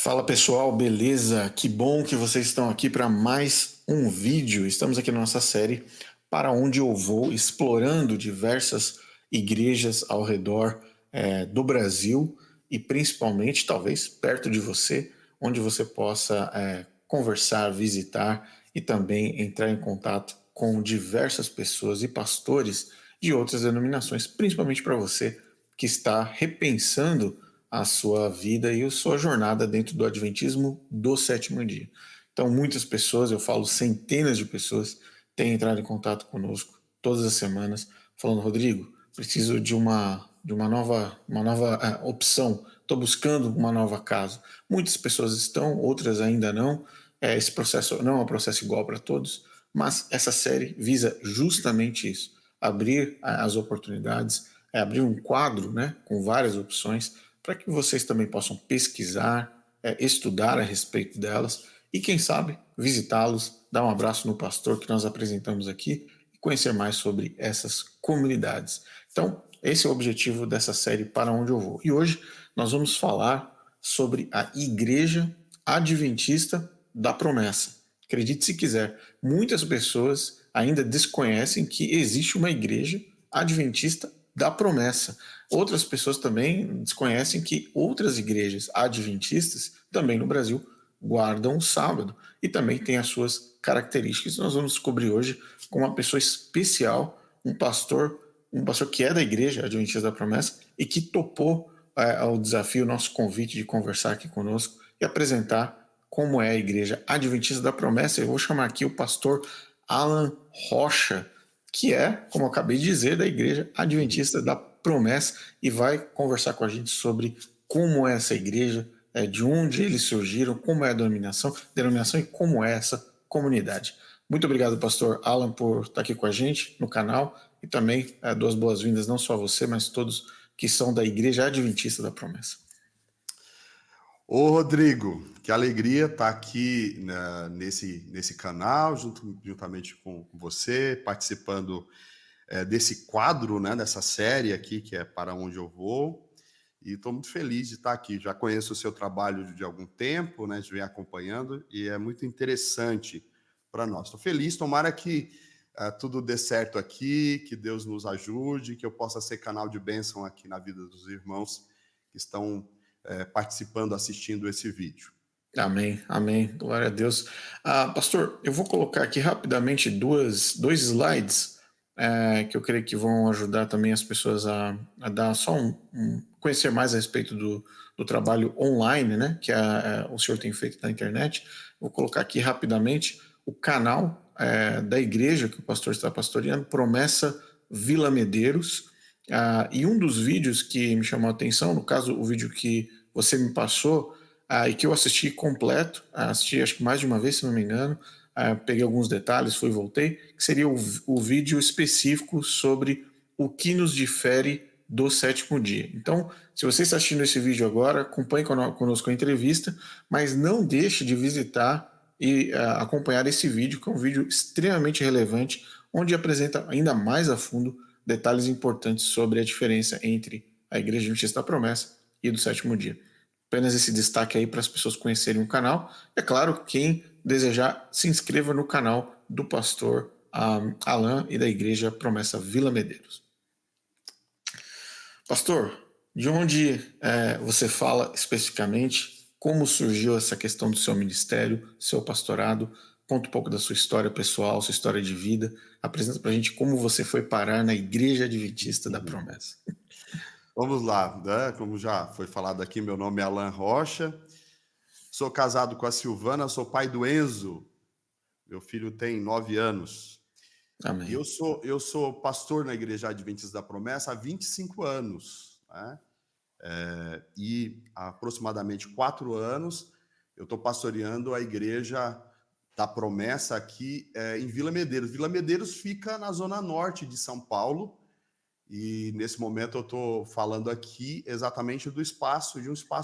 Fala pessoal, beleza? Que bom que vocês estão aqui para mais um vídeo. Estamos aqui na nossa série Para Onde Eu Vou, explorando diversas igrejas ao redor do Brasil e principalmente, talvez, perto de você, onde você possa conversar, visitar e também entrar em contato com diversas pessoas e pastores de outras denominações, principalmente para você que está repensando a sua vida e a sua jornada dentro do Adventismo do sétimo dia. Então, muitas pessoas, eu falo centenas de pessoas, têm entrado em contato conosco todas as semanas, falando: Rodrigo, preciso de uma nova opção, estou buscando uma nova casa. Muitas pessoas estão, outras ainda não. Esse processo não é um processo igual para todos, mas essa série visa justamente isso: abrir as oportunidades, abrir um quadro, né, com várias opções para que vocês também possam pesquisar, estudar a respeito delas e, quem sabe, visitá-los, dar um abraço no pastor que nós apresentamos aqui e conhecer mais sobre essas comunidades. Então, esse é o objetivo dessa série Para Onde Eu Vou. E hoje nós vamos falar sobre a Igreja Adventista da Promessa. Acredite se quiser, muitas pessoas ainda desconhecem que existe uma Igreja Adventista da Promessa. Outras pessoas também desconhecem que outras igrejas adventistas, também no Brasil, guardam o sábado e também têm as suas características. Nós vamos descobrir hoje com uma pessoa especial, um pastor que é da igreja Adventista da Promessa e que topou o desafio, o nosso convite de conversar aqui conosco e apresentar como é a igreja Adventista da Promessa. Eu vou chamar aqui o pastor Alan Rocha, que é, como eu acabei de dizer, da Igreja Adventista da Promessa, e vai conversar com a gente sobre como é essa igreja, de onde eles surgiram, como é a denominação e como é essa comunidade. Muito obrigado, pastor Alan, por estar aqui com a gente no canal e também dou as boas-vindas não só a você, mas todos que são da Igreja Adventista da Promessa. Ô Rodrigo, que alegria estar aqui nesse canal, juntamente com você, participando desse quadro, né, dessa série aqui, que é Para Onde Eu Vou, e estou muito feliz de estar aqui. Já conheço o seu trabalho de algum tempo, né, de vem acompanhando, e é muito interessante para nós. Estou feliz, tomara que tudo dê certo aqui, que Deus nos ajude, que eu possa ser canal de bênção aqui na vida dos irmãos que estão participando, assistindo esse vídeo. Amém, amém, glória a Deus. Pastor, eu vou colocar aqui rapidamente dois slides que eu creio que vão ajudar também as pessoas a dar só conhecer mais a respeito do trabalho online, né, que o senhor tem feito na internet. Vou colocar aqui rapidamente o canal da igreja que o pastor está pastoreando, Promessa Vila Medeiros, e um dos vídeos que me chamou a atenção, no caso o vídeo que você me passou, e que eu assisti completo, assisti acho que mais de uma vez, se não me engano, peguei alguns detalhes, fui e voltei, que seria o vídeo específico sobre o que nos difere do sétimo dia. Então, se você está assistindo esse vídeo agora, acompanhe conosco a entrevista, mas não deixe de visitar e acompanhar esse vídeo, que é um vídeo extremamente relevante, onde apresenta ainda mais a fundo detalhes importantes sobre a diferença entre a Igreja Adventista da Promessa e do sétimo dia. Apenas esse destaque aí para as pessoas conhecerem o canal. É claro, quem desejar, se inscreva no canal do pastor Alan e da Igreja Promessa Vila Medeiros. Pastor, de onde você fala especificamente? Como surgiu essa questão do seu ministério, seu pastorado? Conta um pouco da sua história pessoal, sua história de vida. Apresenta para a gente como você foi parar na Igreja Adventista da Promessa. Vamos lá, né? Como já foi falado aqui, meu nome é Alan Rocha, sou casado com a Silvana, sou pai do Enzo, meu filho tem 9 anos. Amém. E eu sou pastor na Igreja Adventista da Promessa há 25 anos, né? E há aproximadamente 4 anos eu estou pastoreando a Igreja da Promessa aqui em Vila Medeiros. Vila Medeiros fica na zona norte de São Paulo, e nesse momento eu estou falando aqui exatamente de um espaço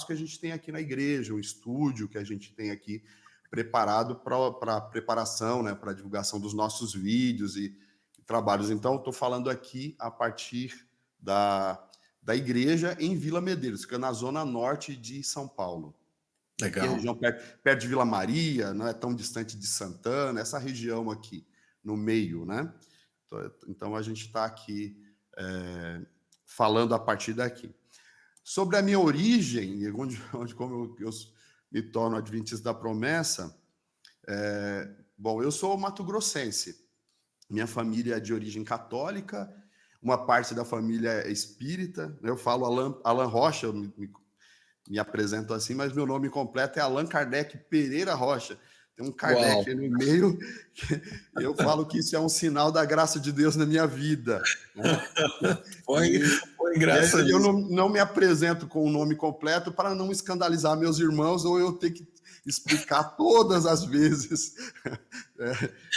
que a gente tem aqui na igreja, um estúdio que a gente tem aqui preparado para preparação, né, para a divulgação dos nossos vídeos e trabalhos. Então, estou falando aqui a partir da igreja em Vila Medeiros, fica na zona norte de São Paulo. Aqui é a região perto de Vila Maria, não é tão distante de Santana, essa região aqui, no meio, né? Então, a gente está aqui falando a partir daqui. Sobre a minha origem, como eu me torno adventista da promessa, bom, eu sou mato-grossense. Minha família é de origem católica, uma parte da família é espírita. Eu falo Alan Rocha, eu me apresento assim, mas meu nome completo é Allan Kardec Pereira Rocha. Tem um Kardec aí no meio. Eu falo que isso é um sinal da graça de Deus na minha vida. Né? Foi engraçado. Eu não me apresento com o nome completo para não escandalizar meus irmãos ou eu ter que explicar todas as vezes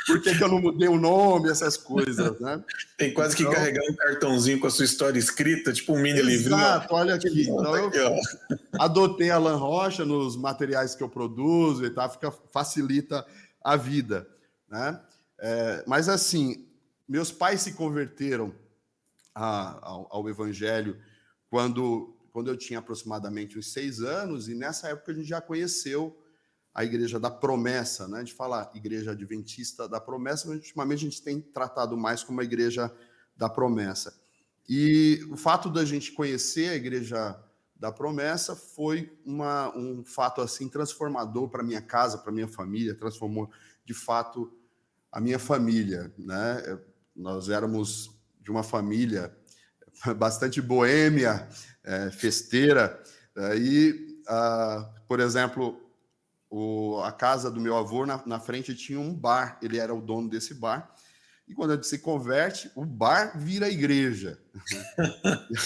por que eu não mudei o nome, essas coisas, né? Tem quase que carregar um cartãozinho com a sua história escrita, tipo um mini livrinho. Exato, olha aqui. Então eu adotei Alan Rocha nos materiais que eu produzo e tal, facilita a vida, né? Mas assim, meus pais se converteram ao Evangelho quando eu tinha aproximadamente uns 6 anos, e nessa época a gente já conheceu a Igreja da Promessa, né? A gente fala Igreja Adventista da Promessa, mas ultimamente a gente tem tratado mais como a Igreja da Promessa. E o fato da gente conhecer a Igreja da Promessa foi um fato assim transformador para minha casa, para minha família, transformou de fato a minha família, né? Nós éramos de uma família bastante boêmia, festeira, por exemplo, a casa do meu avô, na frente tinha um bar, ele era o dono desse bar, e quando a gente se converte, o bar vira igreja.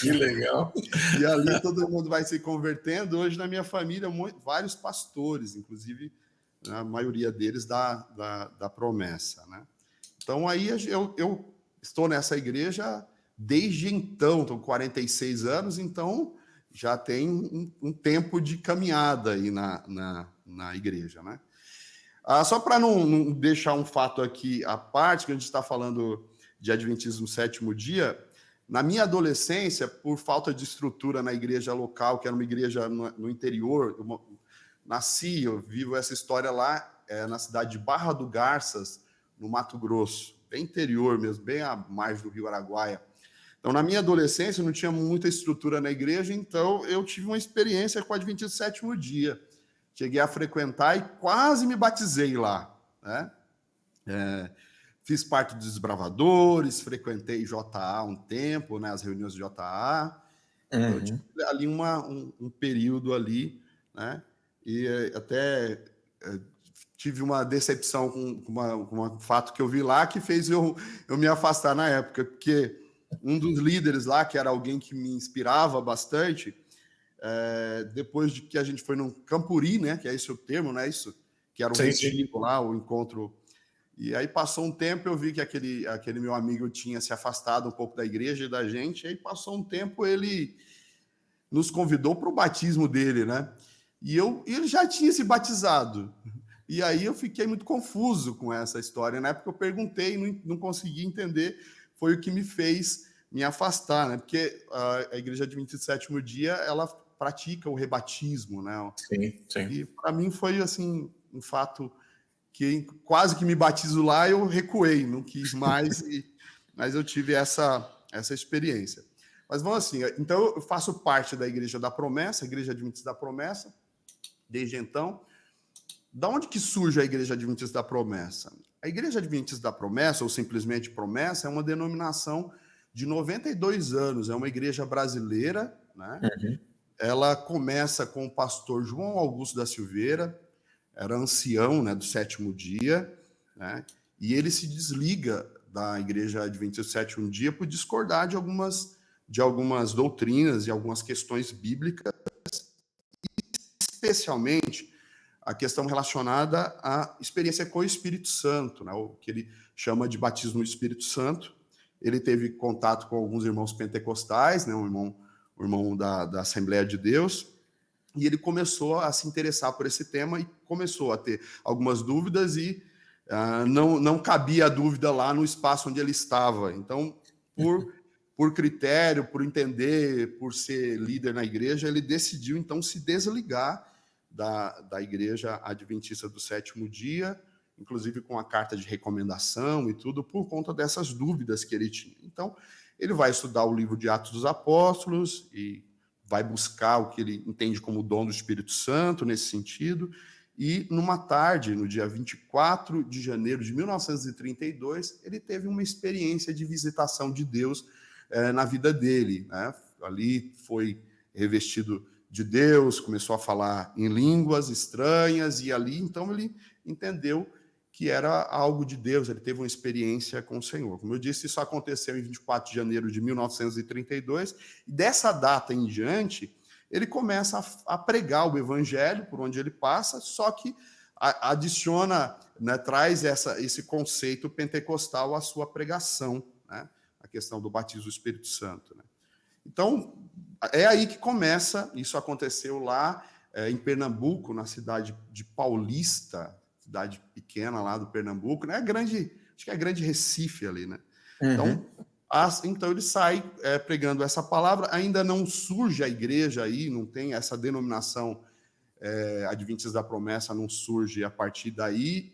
Que legal. E ali todo mundo vai se convertendo. Hoje na minha família, vários pastores, inclusive a maioria deles da Promessa, né? Então aí eu estou nessa igreja desde então, estou com 46 anos, então já tem um tempo de caminhada aí na igreja, né? Só para não deixar um fato aqui à parte, que a gente está falando de Adventismo Sétimo Dia, na minha adolescência, por falta de estrutura na igreja local, que era uma igreja no interior, eu vivo essa história lá na cidade de Barra do Garças, no Mato Grosso, bem interior mesmo, bem à margem do Rio Araguaia. Então, na minha adolescência, não tinha muita estrutura na igreja, então eu tive uma experiência com o Adventismo Sétimo Dia. Cheguei a frequentar e quase me batizei lá, né? Fiz parte dos desbravadores, frequentei JA um tempo, né? As reuniões de JA. Então, eu tive ali um período ali, né? E até tive uma decepção com um fato que eu vi lá que fez eu me afastar na época, porque um dos líderes lá, que era alguém que me inspirava bastante, depois de que a gente foi num Campuri, né, que é esse o termo, né, isso, que era um retiro lá, o encontro, e aí passou um tempo, eu vi que aquele meu amigo tinha se afastado um pouco da igreja e da gente, e aí passou um tempo, ele nos convidou para o batismo dele, né, e ele já tinha se batizado, e aí eu fiquei muito confuso com essa história, na época eu perguntei e não consegui entender, foi o que me fez me afastar, né, porque a Igreja Adventista do Sétimo Dia, ela pratica o rebatismo, né? Sim. E para mim foi assim um fato que quase que me batizo lá, eu recuei, não quis mais, mas eu tive essa experiência. Mas vamos assim, então eu faço parte da Igreja da Promessa, a Igreja Adventista da Promessa, desde então. Da onde que surge a Igreja Adventista da Promessa? A Igreja Adventista da Promessa, ou simplesmente Promessa, é uma denominação de 92 anos, é uma igreja brasileira, né? Ela começa com o pastor João Augusto da Silveira, era ancião, né, do Sétimo Dia, né, e ele se desliga da Igreja Adventista do Sétimo Dia por discordar de algumas de algumas doutrinas e algumas questões bíblicas, especialmente a questão relacionada à experiência com o Espírito Santo, né? O que ele chama de batismo no Espírito Santo. Ele teve contato com alguns irmãos pentecostais, né? Um irmão da Assembleia de Deus, e ele começou a se interessar por esse tema e começou a ter algumas dúvidas e não cabia a dúvida lá no espaço onde ele estava. Então, por critério, por entender, por ser líder na igreja, ele decidiu, então, se desligar da Igreja Adventista do Sétimo Dia, inclusive com a carta de recomendação e tudo, por conta dessas dúvidas que ele tinha. Então, ele vai estudar o livro de Atos dos Apóstolos e vai buscar o que ele entende como dom do Espírito Santo nesse sentido, e numa tarde, no dia 24 de janeiro de 1932, ele teve uma experiência de visitação de Deus na vida dele, né? Ali foi revestido de Deus, começou a falar em línguas estranhas, e ali, então, ele entendeu que era algo de Deus, ele teve uma experiência com o Senhor. Como eu disse, isso aconteceu em 24 de janeiro de 1932, e dessa data em diante, ele começa a pregar o evangelho por onde ele passa, só que adiciona, né, traz esse conceito pentecostal à sua pregação, né, a questão do batismo do Espírito Santo, né. Então, é aí que começa, isso aconteceu lá em Pernambuco, na cidade de Paulista, cidade pequena lá do Pernambuco, né? Acho que é a grande Recife ali, né? Uhum. Então ele sai pregando essa palavra, ainda não surge a igreja aí, não tem essa denominação Adventistas da Promessa, não surge a partir daí,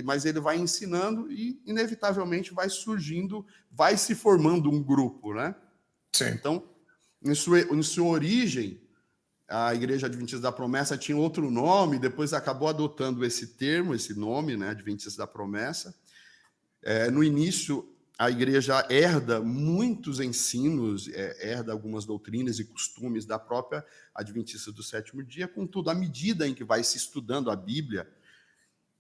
mas ele vai ensinando e, inevitavelmente, vai surgindo, vai se formando um grupo, né? Sim. Então, em sua origem, a Igreja Adventista da Promessa tinha outro nome, depois acabou adotando esse termo, esse nome, né, Adventista da Promessa. No início, a igreja herda muitos ensinos, herda algumas doutrinas e costumes da própria Adventista do Sétimo Dia, contudo, à medida em que vai se estudando a Bíblia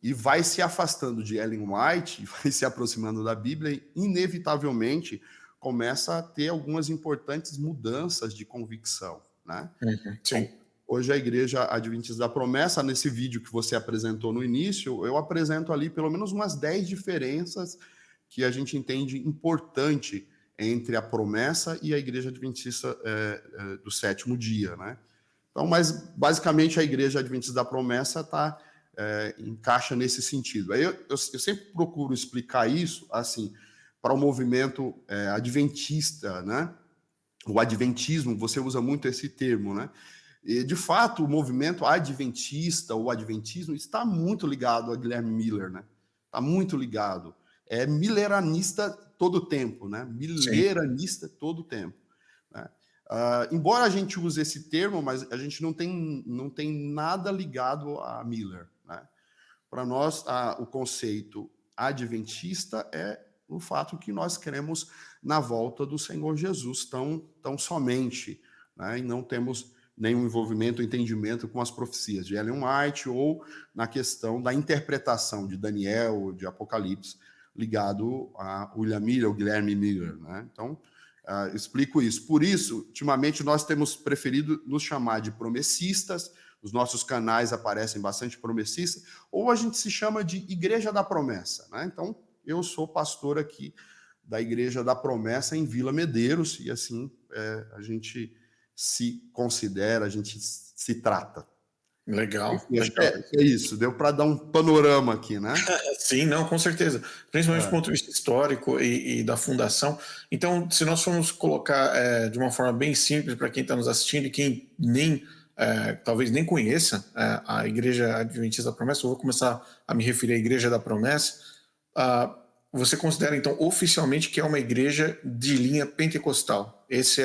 e vai se afastando de Ellen White, vai se aproximando da Bíblia, inevitavelmente começa a ter algumas importantes mudanças de convicção, né? Sim. Então, hoje a Igreja Adventista da Promessa, nesse vídeo que você apresentou no início, eu apresento ali pelo menos umas 10 diferenças que a gente entende importante entre a promessa e a Igreja Adventista do Sétimo Dia, né? Então, mas basicamente a Igreja Adventista da Promessa encaixa nesse sentido. Aí eu sempre procuro explicar isso assim para o movimento adventista, né? O adventismo, você usa muito esse termo, né? E, de fato, o movimento adventista, o adventismo, está muito ligado a Guilherme Miller, né? Está muito ligado. É mileranista todo o tempo, né? Mileranista todo o tempo, né? Embora a gente use esse termo, mas a gente não tem nada ligado a Miller, né? Para nós, o conceito adventista é o fato que nós cremos na volta do Senhor Jesus tão somente, né? E não temos nenhum envolvimento, entendimento com as profecias de Ellen White ou na questão da interpretação de Daniel, de Apocalipse, ligado a William Miller, ou Guilherme Miller, né? Então, explico isso. Por isso, ultimamente, nós temos preferido nos chamar de promessistas, os nossos canais aparecem bastante promessistas, ou a gente se chama de Igreja da Promessa, né? Então, eu sou pastor aqui da Igreja da Promessa em Vila Medeiros, e assim a gente se considera, a gente se trata. Legal. Enfim, acho que é isso, deu para dar um panorama aqui, né? Sim, não, com certeza. Principalmente do ponto de vista histórico e da fundação. Então, se nós formos colocar de uma forma bem simples para quem está nos assistindo e quem talvez nem conheça a Igreja Adventista da Promessa, eu vou começar a me referir à Igreja da Promessa. Você considera, então, oficialmente que é uma igreja de linha pentecostal? Esse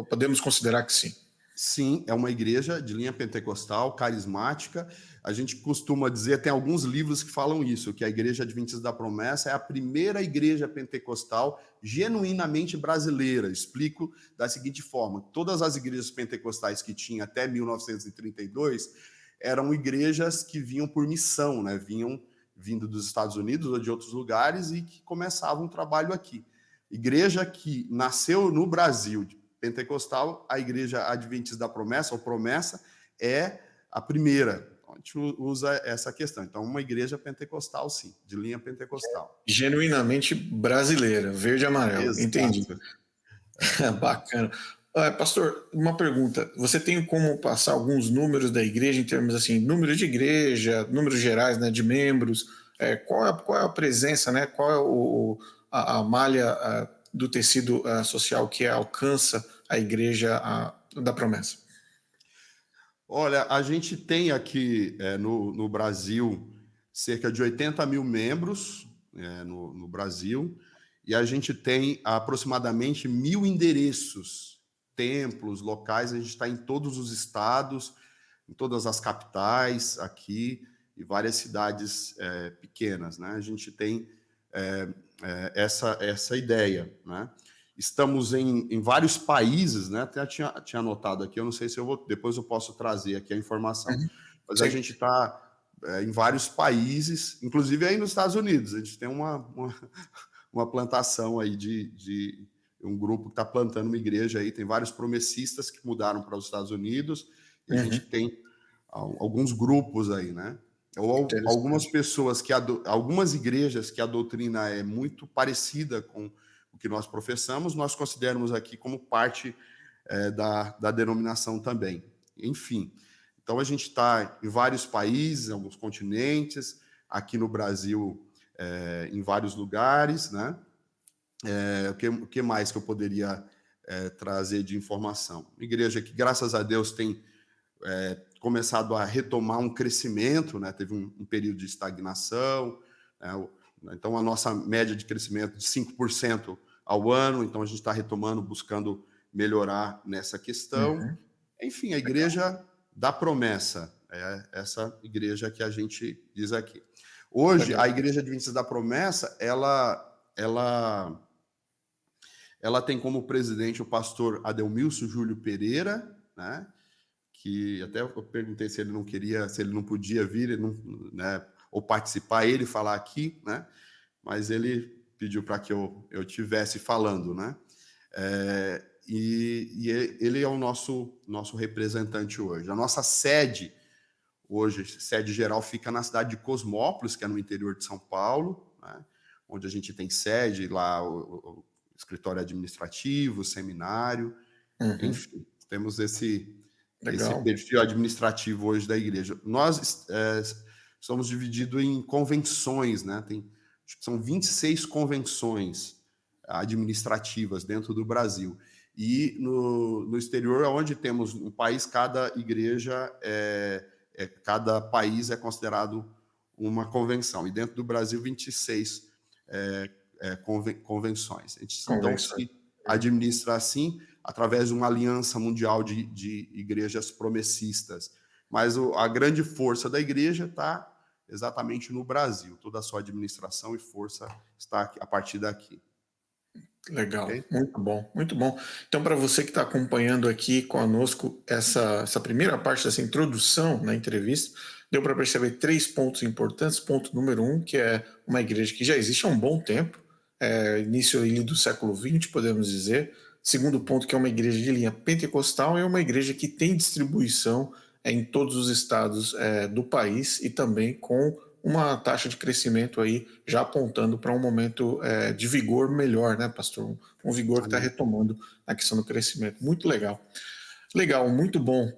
podemos considerar que sim. Sim, é uma igreja de linha pentecostal, carismática. A gente costuma dizer, tem alguns livros que falam isso, que a Igreja Adventista da Promessa é a primeira igreja pentecostal genuinamente brasileira. Explico da seguinte forma: todas as igrejas pentecostais que tinha até 1932 eram igrejas que vinham por missão, né? Vindo dos Estados Unidos ou de outros lugares e que começavam um trabalho aqui. Igreja que nasceu no Brasil, pentecostal, a Igreja Adventista da Promessa, ou Promessa, é a primeira. A gente usa essa questão. Então, uma igreja pentecostal, sim, de linha pentecostal. Genuinamente brasileira, verde e amarelo. Entendi. Exato. Bacana. Pastor, uma pergunta. Você tem como passar alguns números da igreja em termos assim, número de igreja, números gerais, né, de membros? Qual é a presença, né? Qual é a malha do tecido social que alcança a igreja da promessa? Olha, a gente tem aqui no Brasil cerca de 80 mil membros no Brasil, e a gente tem aproximadamente 1.000 endereços, templos, locais. A gente está em todos os estados, em todas as capitais aqui e várias cidades pequenas, né? A gente tem essa ideia, né? Estamos em vários países, né? Até tinha anotado aqui, eu não sei se depois eu posso trazer aqui a informação, Uhum. mas a Sim. gente está em vários países, inclusive aí nos Estados Unidos. A gente tem uma plantação aí de um grupo que está plantando uma igreja aí, tem vários promessistas que mudaram para os Estados Unidos, e a gente tem alguns grupos aí, né? Ou algumas pessoas algumas igrejas que a doutrina é muito parecida com o que nós professamos, nós consideramos aqui como parte da denominação também. Enfim, então a gente está em vários países, em alguns continentes, aqui no Brasil, em vários lugares, né? O que mais que eu poderia trazer de informação? Uma igreja que, graças a Deus, tem começado a retomar um crescimento, né? Teve um período de estagnação, né? Então a nossa média de crescimento de 5% ao ano, então a gente está retomando, buscando melhorar nessa questão. Enfim, a igreja da promessa, é essa igreja que a gente diz aqui. Hoje, a Igreja Adventista da Promessa, ela tem como presidente o pastor Adelmilson Júlio Pereira, né? Que até eu perguntei se ele não queria, se ele não podia vir, né, ou participar, ele falar aqui, né? Mas ele pediu para que eu tivesse falando, né? E ele é o nosso representante hoje. A nossa sede hoje, sede geral, fica na cidade de Cosmópolis, que é no interior de São Paulo, né? Onde a gente tem sede lá, o escritório administrativo, o seminário, enfim, temos esse perfil administrativo hoje da igreja. Nós somos divididos em convenções, né? São 26 convenções administrativas dentro do Brasil. E no exterior, onde temos um país, cada igreja, cada país é considerado uma convenção. E dentro do Brasil, 26 convenções. A gente, então, se administra assim, através de uma aliança mundial de igrejas promessistas. Mas a grande força da igreja está exatamente no Brasil. Toda a sua administração e força está aqui, a partir daqui. Legal, okay? Muito bom, muito bom. Então, para você que está acompanhando aqui conosco essa primeira parte dessa introdução na entrevista, deu para perceber 3 pontos importantes. Ponto número 1, que é uma igreja que já existe há um bom tempo, início do século XX, podemos dizer. Segundo ponto, que é uma igreja de linha pentecostal, e é uma igreja que tem distribuição em todos os estados do país, e também com uma taxa de crescimento aí já apontando para um momento de vigor melhor, né, pastor? Um vigor que está retomando a questão do crescimento. Muito legal. Legal, muito bom.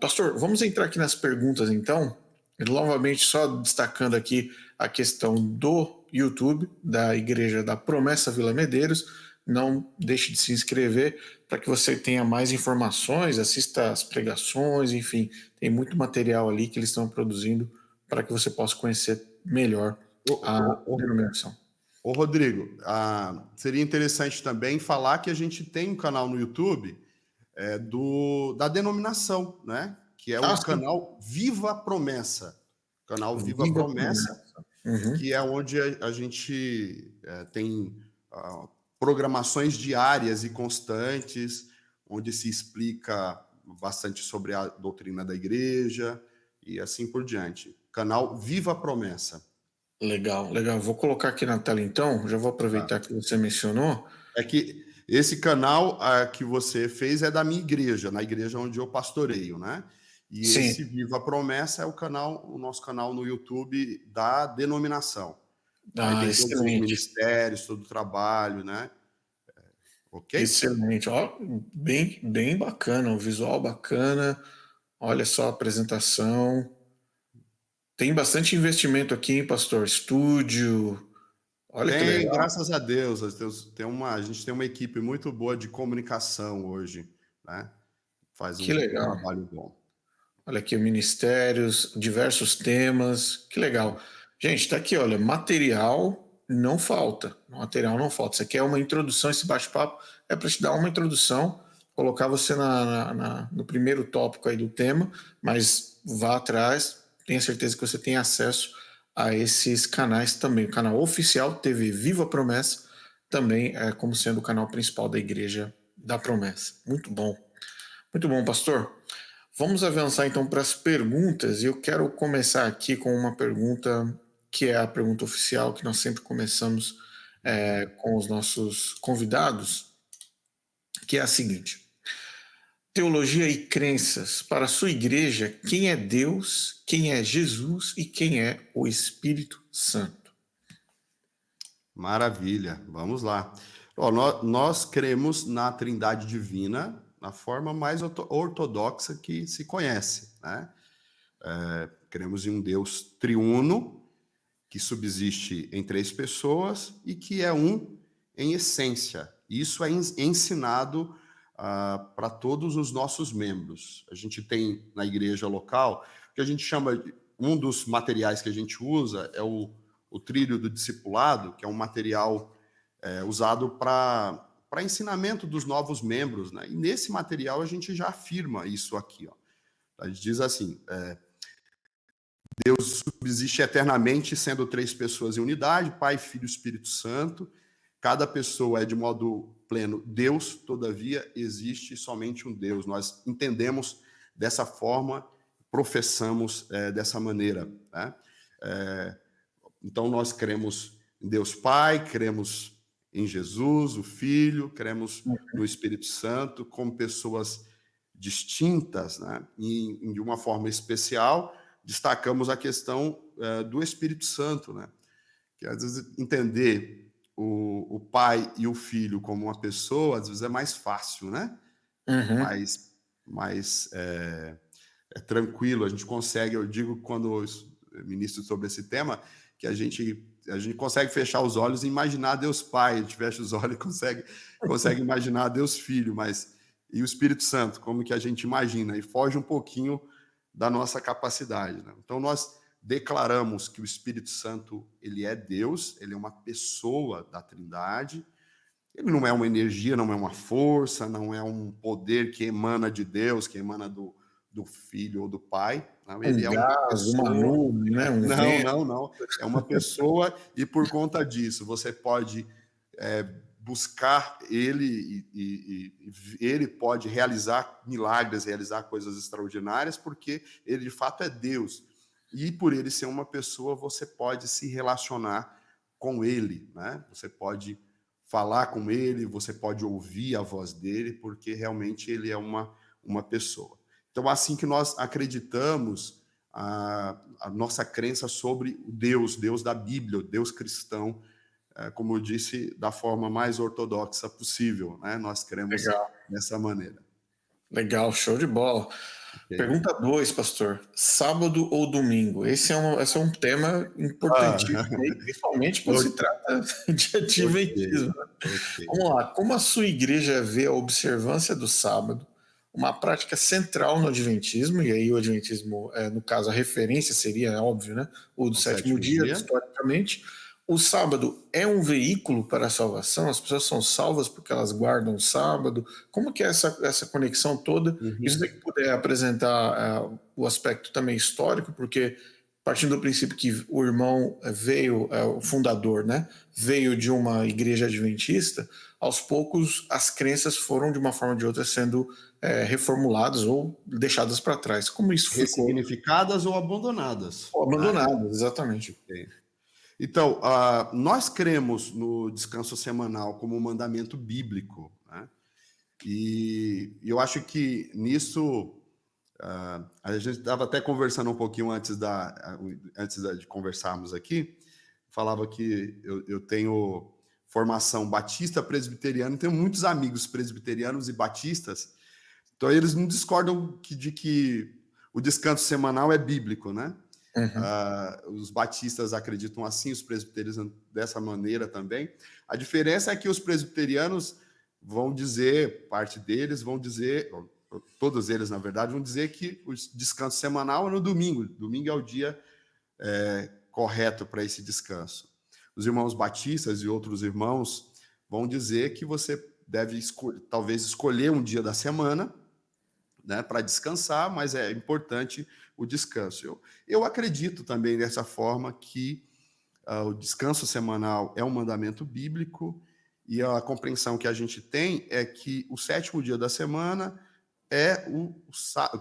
Pastor, vamos entrar aqui nas perguntas, então. Novamente, só destacando aqui a questão do YouTube, da Igreja da Promessa Vila Medeiros. Não deixe de se inscrever para que você tenha mais informações, assista as pregações, enfim, tem muito material ali que eles estão produzindo para que você possa conhecer melhor a denominação. Ô, Rodrigo, seria interessante também falar que a gente tem um canal no YouTube da denominação, né? Que é o canal Viva Promessa. Canal Viva Promessa, que é onde a gente tem programações diárias e constantes, onde se explica bastante sobre a doutrina da igreja e assim por diante. Canal Viva Promessa. Legal, legal. Vou colocar aqui na tela então, já vou aproveitar que você mencionou. É que Esse canal que você fez é da minha igreja, na igreja onde eu pastoreio, né? E esse Sim. Viva a Promessa é o nosso canal no YouTube da denominação. Aí Ah, tem todos os excelente. ministérios, todo o trabalho, né? Ok? Excelente. Ó, bem bacana, um visual bacana. Olha só a apresentação. Tem bastante investimento aqui, hein, pastor? Estúdio. Olha que Tem, legal. graças a Deus. A gente tem uma equipe muito boa de comunicação hoje, né? Faz Que um legal. trabalho bom. Olha aqui, ministérios, diversos temas. Que legal. Gente, tá aqui, olha, material não falta. Material não falta. Isso aqui é uma introdução, esse bate-papo é para te dar uma introdução, colocar você no primeiro tópico aí do tema, mas vá atrás, tenha certeza que você tem acesso a esses canais também. O canal oficial TV Viva a Promessa também é como sendo o canal principal da Igreja da Promessa. Muito bom, pastor. Vamos avançar então para as perguntas, e eu quero começar aqui com uma pergunta que é a pergunta oficial, que nós sempre começamos com os nossos convidados, que é a seguinte: teologia e crenças. Para a sua igreja, quem é Deus, quem é Jesus e quem é o Espírito Santo? Maravilha, vamos lá. Ó, nós cremos na Trindade Divina, na forma mais ortodoxa que se conhece, né? Cremos em um Deus triuno, que subsiste em três pessoas e que é um em essência. Isso é ensinado para todos os nossos membros. A gente tem na igreja local, que a gente chama, um dos materiais que a gente usa é o trilho do discipulado, que é um material usado para ensinamento dos novos membros, né? E nesse material a gente já afirma isso aqui, ó. A gente diz assim: Deus subsiste eternamente, sendo três pessoas em unidade, Pai, Filho e Espírito Santo. Cada pessoa é de modo pleno Deus, todavia existe somente um Deus. Nós entendemos dessa forma, professamos dessa maneira, né? Então nós cremos em Deus Pai, cremos em Jesus, o Filho, cremos no Espírito Santo, como pessoas distintas, né? E de uma forma especial, destacamos a questão do Espírito Santo, né? Que às vezes entender o pai e o filho como uma pessoa, às vezes é mais fácil, né? Uhum, Mais é tranquilo, a gente consegue, eu digo quando eu ministro sobre esse tema, que a gente consegue fechar os olhos e imaginar Deus Pai, a gente fecha os olhos e consegue imaginar Deus Filho, mas e o Espírito Santo, como que a gente imagina, e foge um pouquinho da nossa capacidade, né? Então nós declaramos que o Espírito Santo, ele é Deus, ele é uma pessoa da Trindade, ele não é uma energia, não é uma força, não é um poder que emana de Deus, que emana do Filho ou do Pai, não, ele um é uma gás, uma pessoa. nuvem, né? Um Não, vento. não, não. É uma pessoa e por conta disso você pode buscar ele e ele pode realizar milagres, realizar coisas extraordinárias, porque ele de fato é Deus. E por ele ser uma pessoa, você pode se relacionar com ele, né? Você pode falar com ele, você pode ouvir a voz dele, porque realmente ele é uma pessoa. Então, assim que nós acreditamos a nossa crença sobre o Deus da Bíblia, o Deus cristão, como eu disse, da forma mais ortodoxa possível, né? Nós cremos Legal, dessa maneira. legal, show de bola. Okay? Pergunta 2, pastor. Sábado ou domingo? Esse é um tema importantíssimo, Ah, aí, principalmente quando se trata de ok, adventismo. ok. Vamos lá. Como a sua igreja vê a observância do sábado, uma prática central no adventismo, e aí o adventismo, no caso, a referência seria, é óbvio, né? O do O sétimo sétimo dia, dia. historicamente. O sábado é um veículo para a salvação? As pessoas são salvas porque elas guardam o sábado? Como que é essa conexão toda? E se você Uhum. puder apresentar o aspecto também histórico, porque partindo do princípio que o irmão veio, o fundador, né, veio de uma igreja adventista, aos poucos as crenças foram de uma forma ou de outra sendo reformuladas ou deixadas para trás. Como isso ficou Ressignificadas ou abandonadas, né? abandonadas, exatamente. Ok. Então, nós cremos no descanso semanal como um mandamento bíblico, E eu acho que nisso a gente estava até conversando um pouquinho antes de conversarmos aqui. Falava que eu tenho formação batista presbiteriana, tenho muitos amigos presbiterianos e batistas, então eles não discordam de que o descanso semanal é bíblico, né? Uhum. Os batistas acreditam assim, os presbiterianos dessa maneira também. A diferença é que os presbiterianos vão dizer, parte deles vão dizer, todos eles, na verdade, vão dizer que o descanso semanal é no domingo. Domingo é o dia correto para esse descanso. Os irmãos batistas e outros irmãos vão dizer que você deve talvez escolher um dia da semana, né, para descansar, mas é importante o descanso. Eu acredito também dessa forma que o descanso semanal é um mandamento bíblico, e a compreensão que a gente tem é que o sétimo dia da semana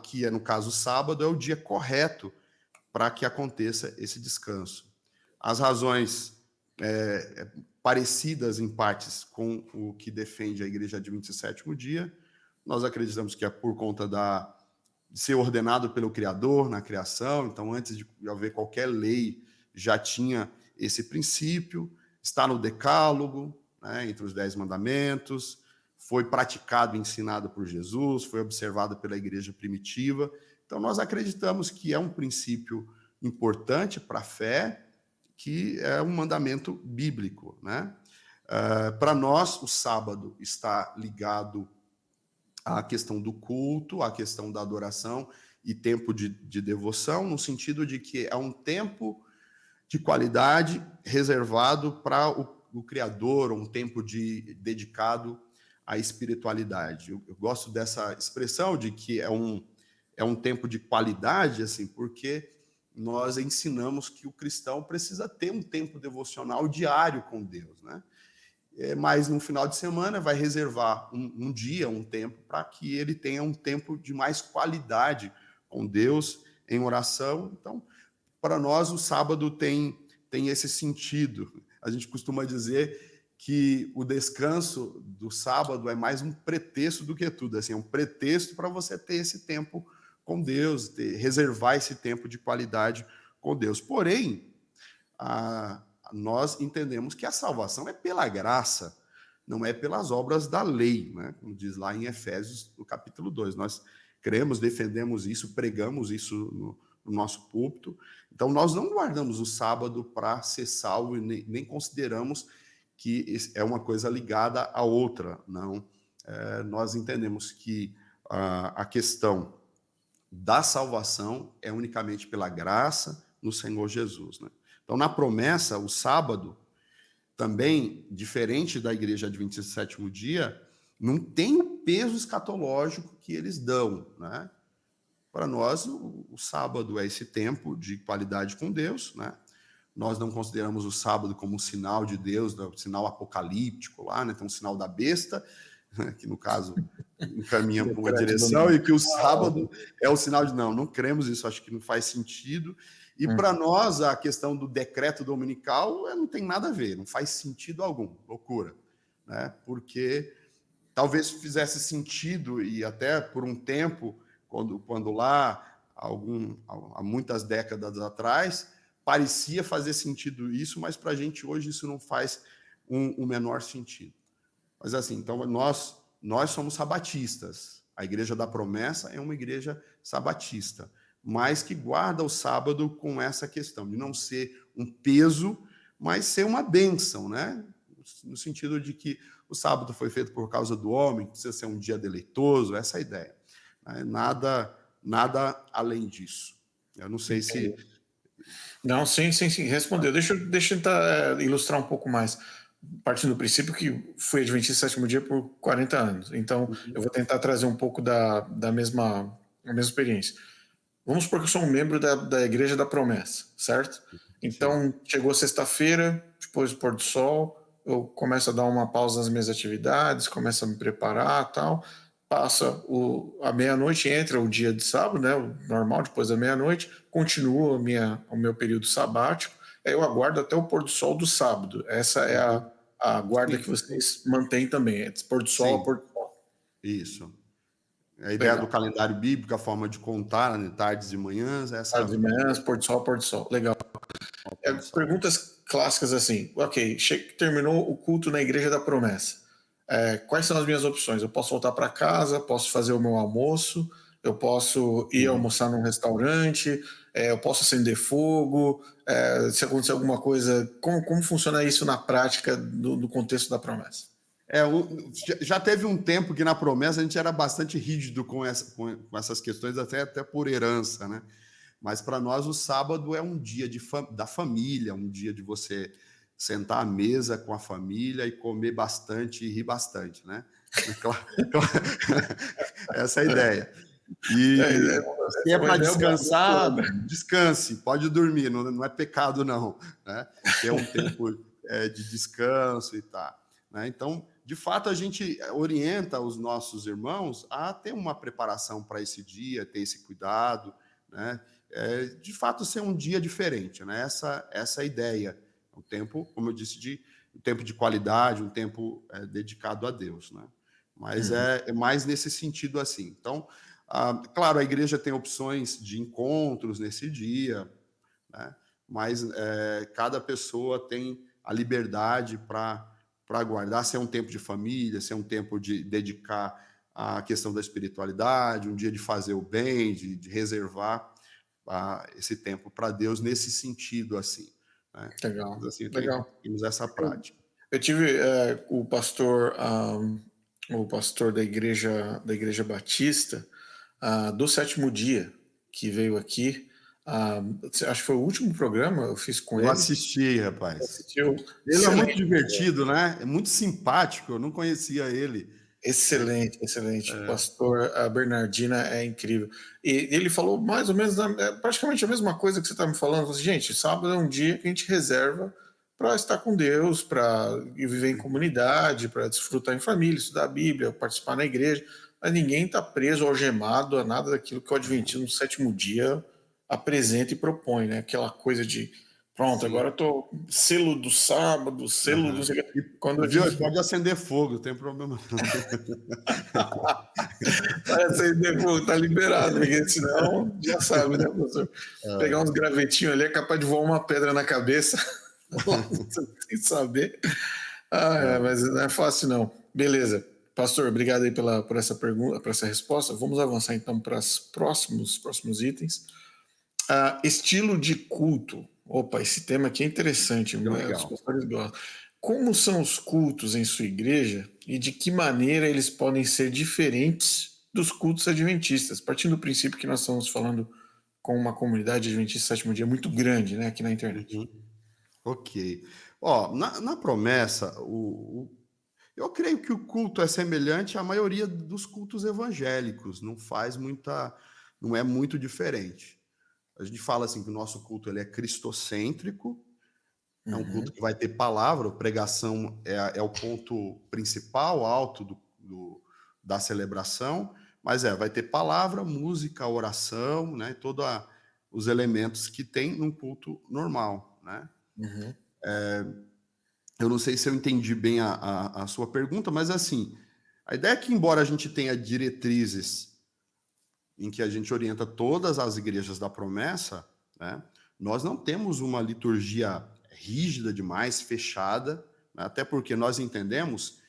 que é, no caso, o sábado, é o dia correto para que aconteça esse descanso. As razões parecidas em partes com o que defende a Igreja Adventista do Sétimo Dia, nós acreditamos que é por conta de ser ordenado pelo Criador na criação, então antes de haver qualquer lei já tinha esse princípio, está no Decálogo, né, entre os 10 mandamentos, foi praticado e ensinado por Jesus, foi observado pela igreja primitiva. Então, nós acreditamos que é um princípio importante para a fé, que é um mandamento bíblico, né? Para nós, o sábado está ligado à questão do culto, à questão da adoração e tempo de devoção, no sentido de que é um tempo de qualidade reservado para o Criador, um tempo dedicado à espiritualidade. Eu gosto dessa expressão de que é um tempo de qualidade, assim, porque nós ensinamos que o cristão precisa ter um tempo devocional diário com Deus, né? Mas no final de semana vai reservar um dia, um tempo, para que ele tenha um tempo de mais qualidade com Deus em oração. Então, para nós, o sábado tem esse sentido. A gente costuma dizer que o descanso do sábado é mais um pretexto do que tudo. Assim, é um pretexto para você ter esse tempo com Deus, reservar esse tempo de qualidade com Deus. Porém, nós entendemos que a salvação é pela graça, não é pelas obras da lei, né? Como diz lá em Efésios, no capítulo 2. Nós cremos, defendemos isso, pregamos isso no nosso púlpito. Então, nós não guardamos o sábado para ser salvo e nem consideramos que é uma coisa ligada à outra. Não. Nós entendemos que a questão da salvação é unicamente pela graça no Senhor Jesus, né? Então, na promessa, o sábado, também, diferente da Igreja Adventista do Sétimo Dia, não tem o peso escatológico que eles dão, né? Para nós, o sábado é esse tempo de qualidade com Deus, né? Nós não consideramos o sábado como um sinal de Deus, um sinal apocalíptico lá, né? Tem um sinal da besta, que no caso encaminha para uma direção, e que o sábado é o sinal de não cremos isso, acho que não faz sentido. E para nós, a questão do decreto dominical não tem nada a ver, não faz sentido algum, loucura, né? Porque talvez fizesse sentido, e até por um tempo, quando lá, há muitas décadas atrás, parecia fazer sentido isso, mas para a gente hoje isso não faz o menor sentido. Mas assim, então nós somos sabatistas. A Igreja da Promessa é uma igreja sabatista, mas que guarda o sábado com essa questão de não ser um peso, mas ser uma bênção, né? No sentido de que o sábado foi feito por causa do homem, precisa ser um dia deleitoso, essa é a ideia. Nada além disso. Eu não sei se... Não, sim, respondeu. Deixa eu tentar ilustrar um pouco mais. Partindo do princípio que fui adventista sétimo dia por 40 anos. Então, eu vou tentar trazer um pouco da mesma experiência. Vamos supor que eu sou um membro da Igreja da Promessa, certo? Então, chegou sexta-feira, depois do pôr do sol, eu começo a dar uma pausa nas minhas atividades, começo a me preparar e tal. Passa a meia-noite, entra o dia de sábado, né, o normal, depois da meia-noite, continua o meu período sabático, aí eu aguardo até o pôr do sol do sábado. Essa é a guarda que vocês mantêm também, é de pôr do sol a pôr do sol. Isso. A ideia do Legal. calendário bíblico, a forma de contar, né, tardes e manhãs, essa Tardes e manhãs, pôr do sol. Legal. é o pôr do sol. Perguntas clássicas assim. Ok, terminou o culto na Igreja da Promessa. Quais são as minhas opções? Eu posso voltar para casa, posso fazer o meu almoço, eu posso ir almoçar num restaurante, eu posso acender fogo, se acontecer alguma coisa, como funciona isso na prática do contexto da promessa? Já teve um tempo que na promessa a gente era bastante rígido com essas questões, até por herança, né? Mas para nós o sábado é um dia da família, um dia de você sentar à mesa com a família e comer bastante e rir bastante, né? Essa é a ideia. E se é para descansar, descanse, pode dormir, não é pecado não, né? Ter um tempo de descanso e tal, né? Então, de fato, a gente orienta os nossos irmãos a ter uma preparação para esse dia, ter esse cuidado, né? De fato, ser um dia diferente, né? Essa é a ideia. Um tempo, como eu disse, um tempo de qualidade, um tempo dedicado a Deus, né? Mas é mais nesse sentido assim. Então, claro, a igreja tem opções de encontros nesse dia, né? Mas cada pessoa tem a liberdade para guardar, se é um tempo de família, se é um tempo de dedicar à questão da espiritualidade, um dia de fazer o bem, de reservar esse tempo para Deus nesse sentido, assim, né? Legal, Mas, assim, legal. temos essa prática. Eu tive o pastor da igreja Batista do Sétimo Dia, que veio aqui. Acho que foi o último programa eu fiz com Eu ele. assisti, rapaz. Assistiu. Ele é muito divertido, né? É muito simpático, eu não conhecia ele. Excelente, excelente. O pastor Bernardina é incrível. E ele falou mais ou menos praticamente a mesma coisa que você está me falando. Falou assim, gente, sábado é um dia que a gente reserva para estar com Deus, para viver em comunidade, para desfrutar em família, estudar a Bíblia, participar na igreja. Mas ninguém está preso, algemado a nada daquilo que o Adventismo no sétimo dia apresenta e propõe, né? Aquela coisa de pronto, Sim. agora eu tô selo do sábado, selo do... Quando a Viu? gente... Pode acender fogo, não tem problema não. Tá liberado, porque senão já sabe, né, professor? Pegar uns gravetinhos ali é capaz de voar uma pedra na cabeça, sem saber. Mas não é fácil, não. Beleza. Pastor, obrigado aí por essa pergunta, por essa resposta. Vamos avançar então para os próximos itens. Estilo de culto. Opa, esse tema aqui é interessante, Que os legal. pastores gostam. Como são os cultos em sua igreja e de que maneira eles podem ser diferentes dos cultos adventistas? Partindo do princípio que nós estamos falando com uma comunidade adventista sétimo dia muito grande, né, aqui na internet. Ok. Na promessa, eu creio que o culto é semelhante à maioria dos cultos evangélicos, não é muito diferente. A gente fala assim que o nosso culto ele é cristocêntrico, é um culto que vai ter palavra, pregação é o ponto principal, alto da celebração, mas vai ter palavra, música, oração, né, todos os elementos que tem num culto normal, né? Eu não sei se eu entendi bem a sua pergunta, mas assim, a ideia é que, embora a gente tenha diretrizes em que a gente orienta todas as igrejas da promessa, né, nós não temos uma liturgia rígida demais, fechada, né, até porque nós entendemos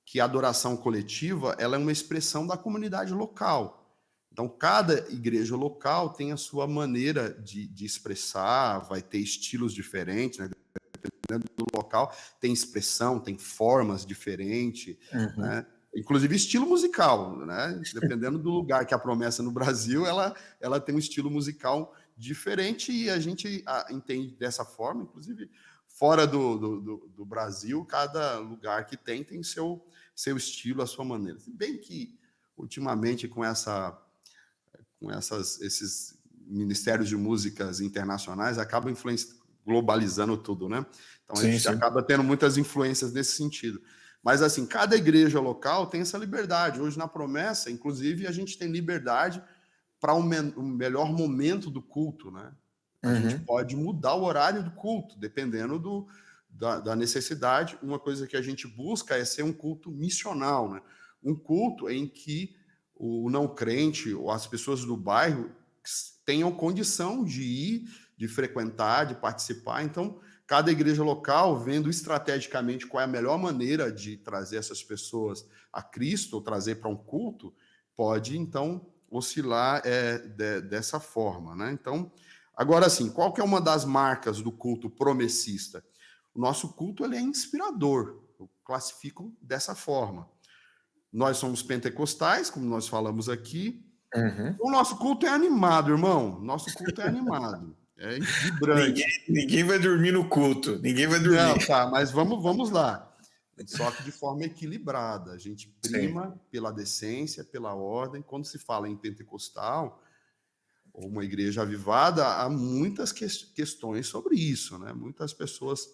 que a adoração coletiva ela é uma expressão da comunidade local. Então, cada igreja local tem a sua maneira de expressar, vai ter estilos diferentes, né? Dependendo do local, tem expressão, tem formas diferentes, né? Inclusive estilo musical, né? Dependendo do lugar que a promessa no Brasil, ela tem um estilo musical diferente e a gente entende dessa forma, inclusive fora do Brasil, cada lugar que tem seu estilo, a sua maneira. Se bem que ultimamente com esses ministérios de músicas internacionais acabam globalizando tudo, né? Então a gente acaba tendo muitas influências nesse sentido. Mas assim, cada igreja local tem essa liberdade. Hoje na promessa, inclusive, a gente tem liberdade para o melhor momento do culto, né? A gente pode mudar o horário do culto, dependendo da necessidade. Uma coisa que a gente busca é ser um culto missional, né? um culto em que o não crente ou as pessoas do bairro tenham condição de ir, de frequentar, de participar. Então, cada igreja local, vendo estrategicamente qual é a melhor maneira de trazer essas pessoas a Cristo, ou trazer para um culto, pode, então, oscilar dessa forma, né? Então, agora, assim, qual que é uma das marcas do culto promessista? O nosso culto ele é inspirador, eu classifico dessa forma. Nós somos pentecostais, como nós falamos aqui. Uhum. O nosso culto é animado, irmão. Nosso culto é animado, é vibrante. Ninguém vai dormir no culto. Ninguém vai dormir. Não, tá, mas vamos lá. Só que de forma equilibrada. A gente Sim. prima pela decência, pela ordem. Quando se fala em pentecostal ou uma igreja avivada, há muitas questões sobre isso, né? Muitas pessoas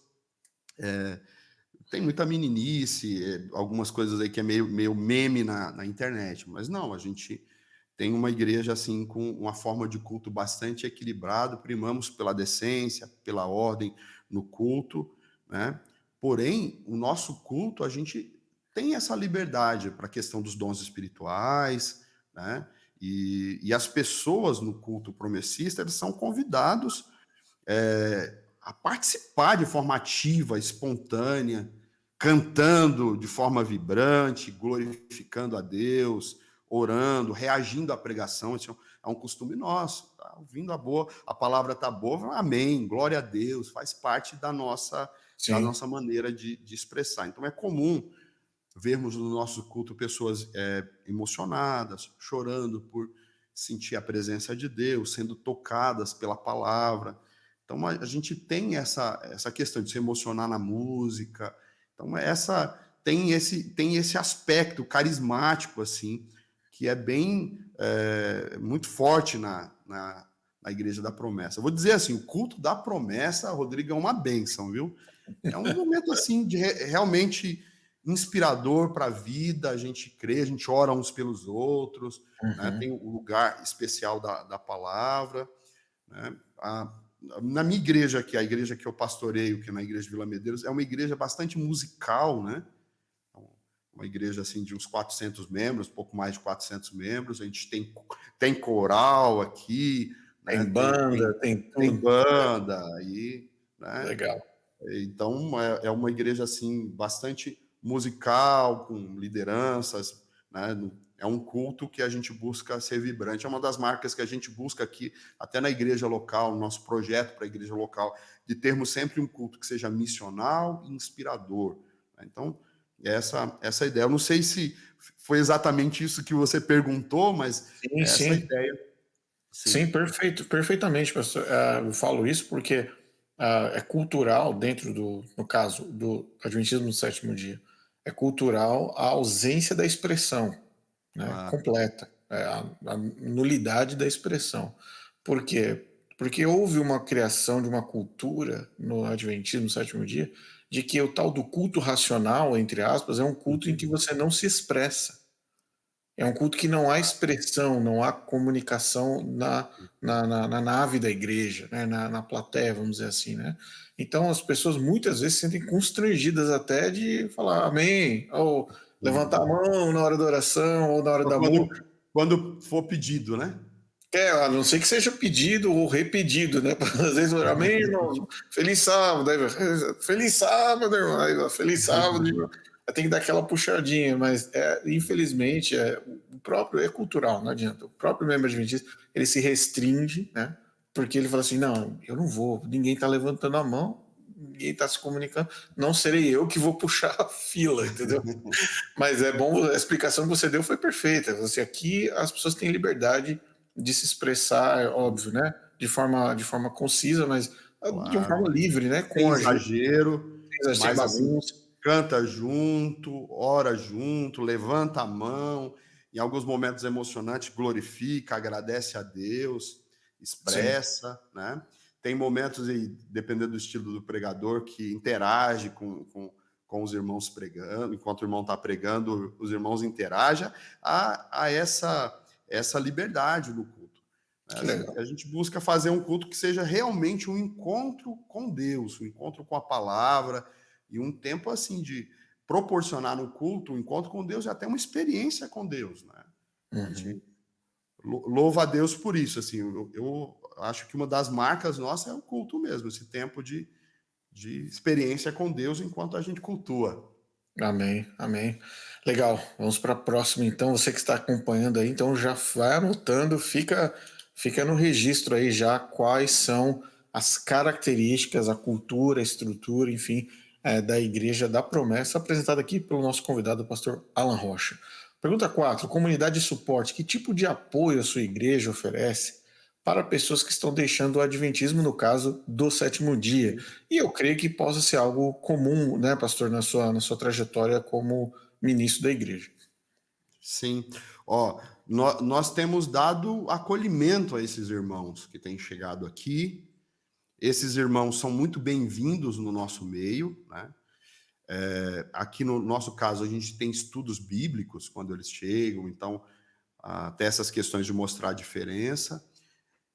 tem muita meninice, algumas coisas aí que é meio meme na internet, mas não, a gente tem uma igreja assim com uma forma de culto bastante equilibrado, primamos pela decência, pela ordem no culto, né? Porém, o nosso culto a gente tem essa liberdade para a questão dos dons espirituais, né? E as pessoas no culto promessista eles são convidados a participar de forma ativa, espontânea, cantando de forma vibrante, glorificando a Deus, orando, reagindo à pregação. Isso é um costume nosso. Tá ouvindo a palavra está boa, amém, glória a Deus, faz parte Sim. da nossa maneira de expressar. Então é comum vermos no nosso culto pessoas emocionadas, chorando por sentir a presença de Deus, sendo tocadas pela palavra. Então a gente tem essa questão de se emocionar na música. Então tem esse aspecto carismático assim que é bem muito forte na Igreja da Promessa. Eu vou dizer assim, o culto da promessa, Rodrigo, é uma bênção, viu? É um momento assim de realmente inspirador para a vida, a gente crê, a gente ora uns pelos outros, né? Uhum. Tem o lugar especial da palavra, né? Na minha igreja aqui, a igreja que eu pastoreio, que é na igreja de Vila Medeiros, é uma igreja bastante musical, né? Uma igreja assim de uns 400 membros, pouco mais de 400 membros, a gente tem coral aqui, né? Tem banda, tem Tem tudo. banda aí, né? Legal. Então, é uma igreja assim bastante musical, com lideranças, né? É um culto que a gente busca ser vibrante. É uma das marcas que a gente busca aqui, até na igreja local, no nosso projeto para a igreja local, de termos sempre um culto que seja missional e inspirador, né? Então, essa ideia. Eu não sei se foi exatamente isso que você perguntou, mas Sim, essa sim. ideia, Sim, sim. perfeitamente, pastor. Eu falo isso porque é cultural dentro no caso, do Adventismo do sétimo dia, é cultural a ausência da expressão, né, Ah, completa, a nulidade da expressão. Por quê? Porque houve uma criação de uma cultura no Adventismo no sétimo dia de que o tal do culto racional, entre aspas, é um culto em que você não se expressa. É um culto que não há expressão, não há comunicação na nave da igreja, né, na plateia, vamos dizer assim, né? Então as pessoas muitas vezes se sentem constrangidas até de falar amém, ou levantar a uhum. mão na hora da oração, ou na hora Só da música. quando for pedido, né? A não ser que seja pedido ou repetido, né? Às vezes, amém, irmão, feliz sábado, aí, feliz sábado, irmão, aí, feliz sábado, irmão. Tem que dar aquela puxadinha, mas infelizmente o próprio é cultural, não adianta. O próprio membro adventista ele se restringe, né? Porque ele fala assim: não, eu não vou, ninguém está levantando a mão, ninguém está se comunicando, não serei eu que vou puxar a fila, entendeu? Mas é bom, a explicação que você deu foi perfeita. Você aqui as pessoas têm liberdade de se expressar, é óbvio, né? De forma concisa, mas de uma forma Claro. livre, né? Sem Com ajuda, exagero, sem mas assim, bagunça. canta junto, ora junto, levanta a mão, em alguns momentos emocionantes, glorifica, agradece a Deus, Sim, expressa, né? Tem momentos, aí, dependendo do estilo do pregador, que interage com os irmãos pregando, enquanto o irmão está pregando, os irmãos interagem, a essa liberdade no culto. que legal. A gente busca fazer um culto que seja realmente um encontro com Deus, um encontro com a palavra e um tempo assim proporcionar no culto um encontro com Deus e até uma experiência com Deus, né? A gente louva a Deus por isso, assim, eu acho que uma das marcas nossas é o culto mesmo, esse tempo de experiência com Deus enquanto a gente cultua. Amém, amém. Legal, vamos para a próxima então. Você que está acompanhando aí, então já vai anotando, fica no registro aí já quais são as características, a cultura, a estrutura, enfim, da Igreja da Promessa, apresentada aqui pelo nosso convidado, o pastor Alan Rocha. Pergunta 4: comunidade de suporte. Que tipo de apoio a sua igreja oferece para pessoas que estão deixando o adventismo, no caso do sétimo dia? E eu creio que possa ser algo comum, né, pastor, na sua trajetória como ministro da igreja. Sim. Ó, nós temos dado acolhimento a esses irmãos que têm chegado aqui. Esses irmãos são muito bem-vindos no nosso meio, né? Aqui no nosso caso, a gente tem estudos bíblicos quando eles chegam, então, até essas questões de mostrar a diferença.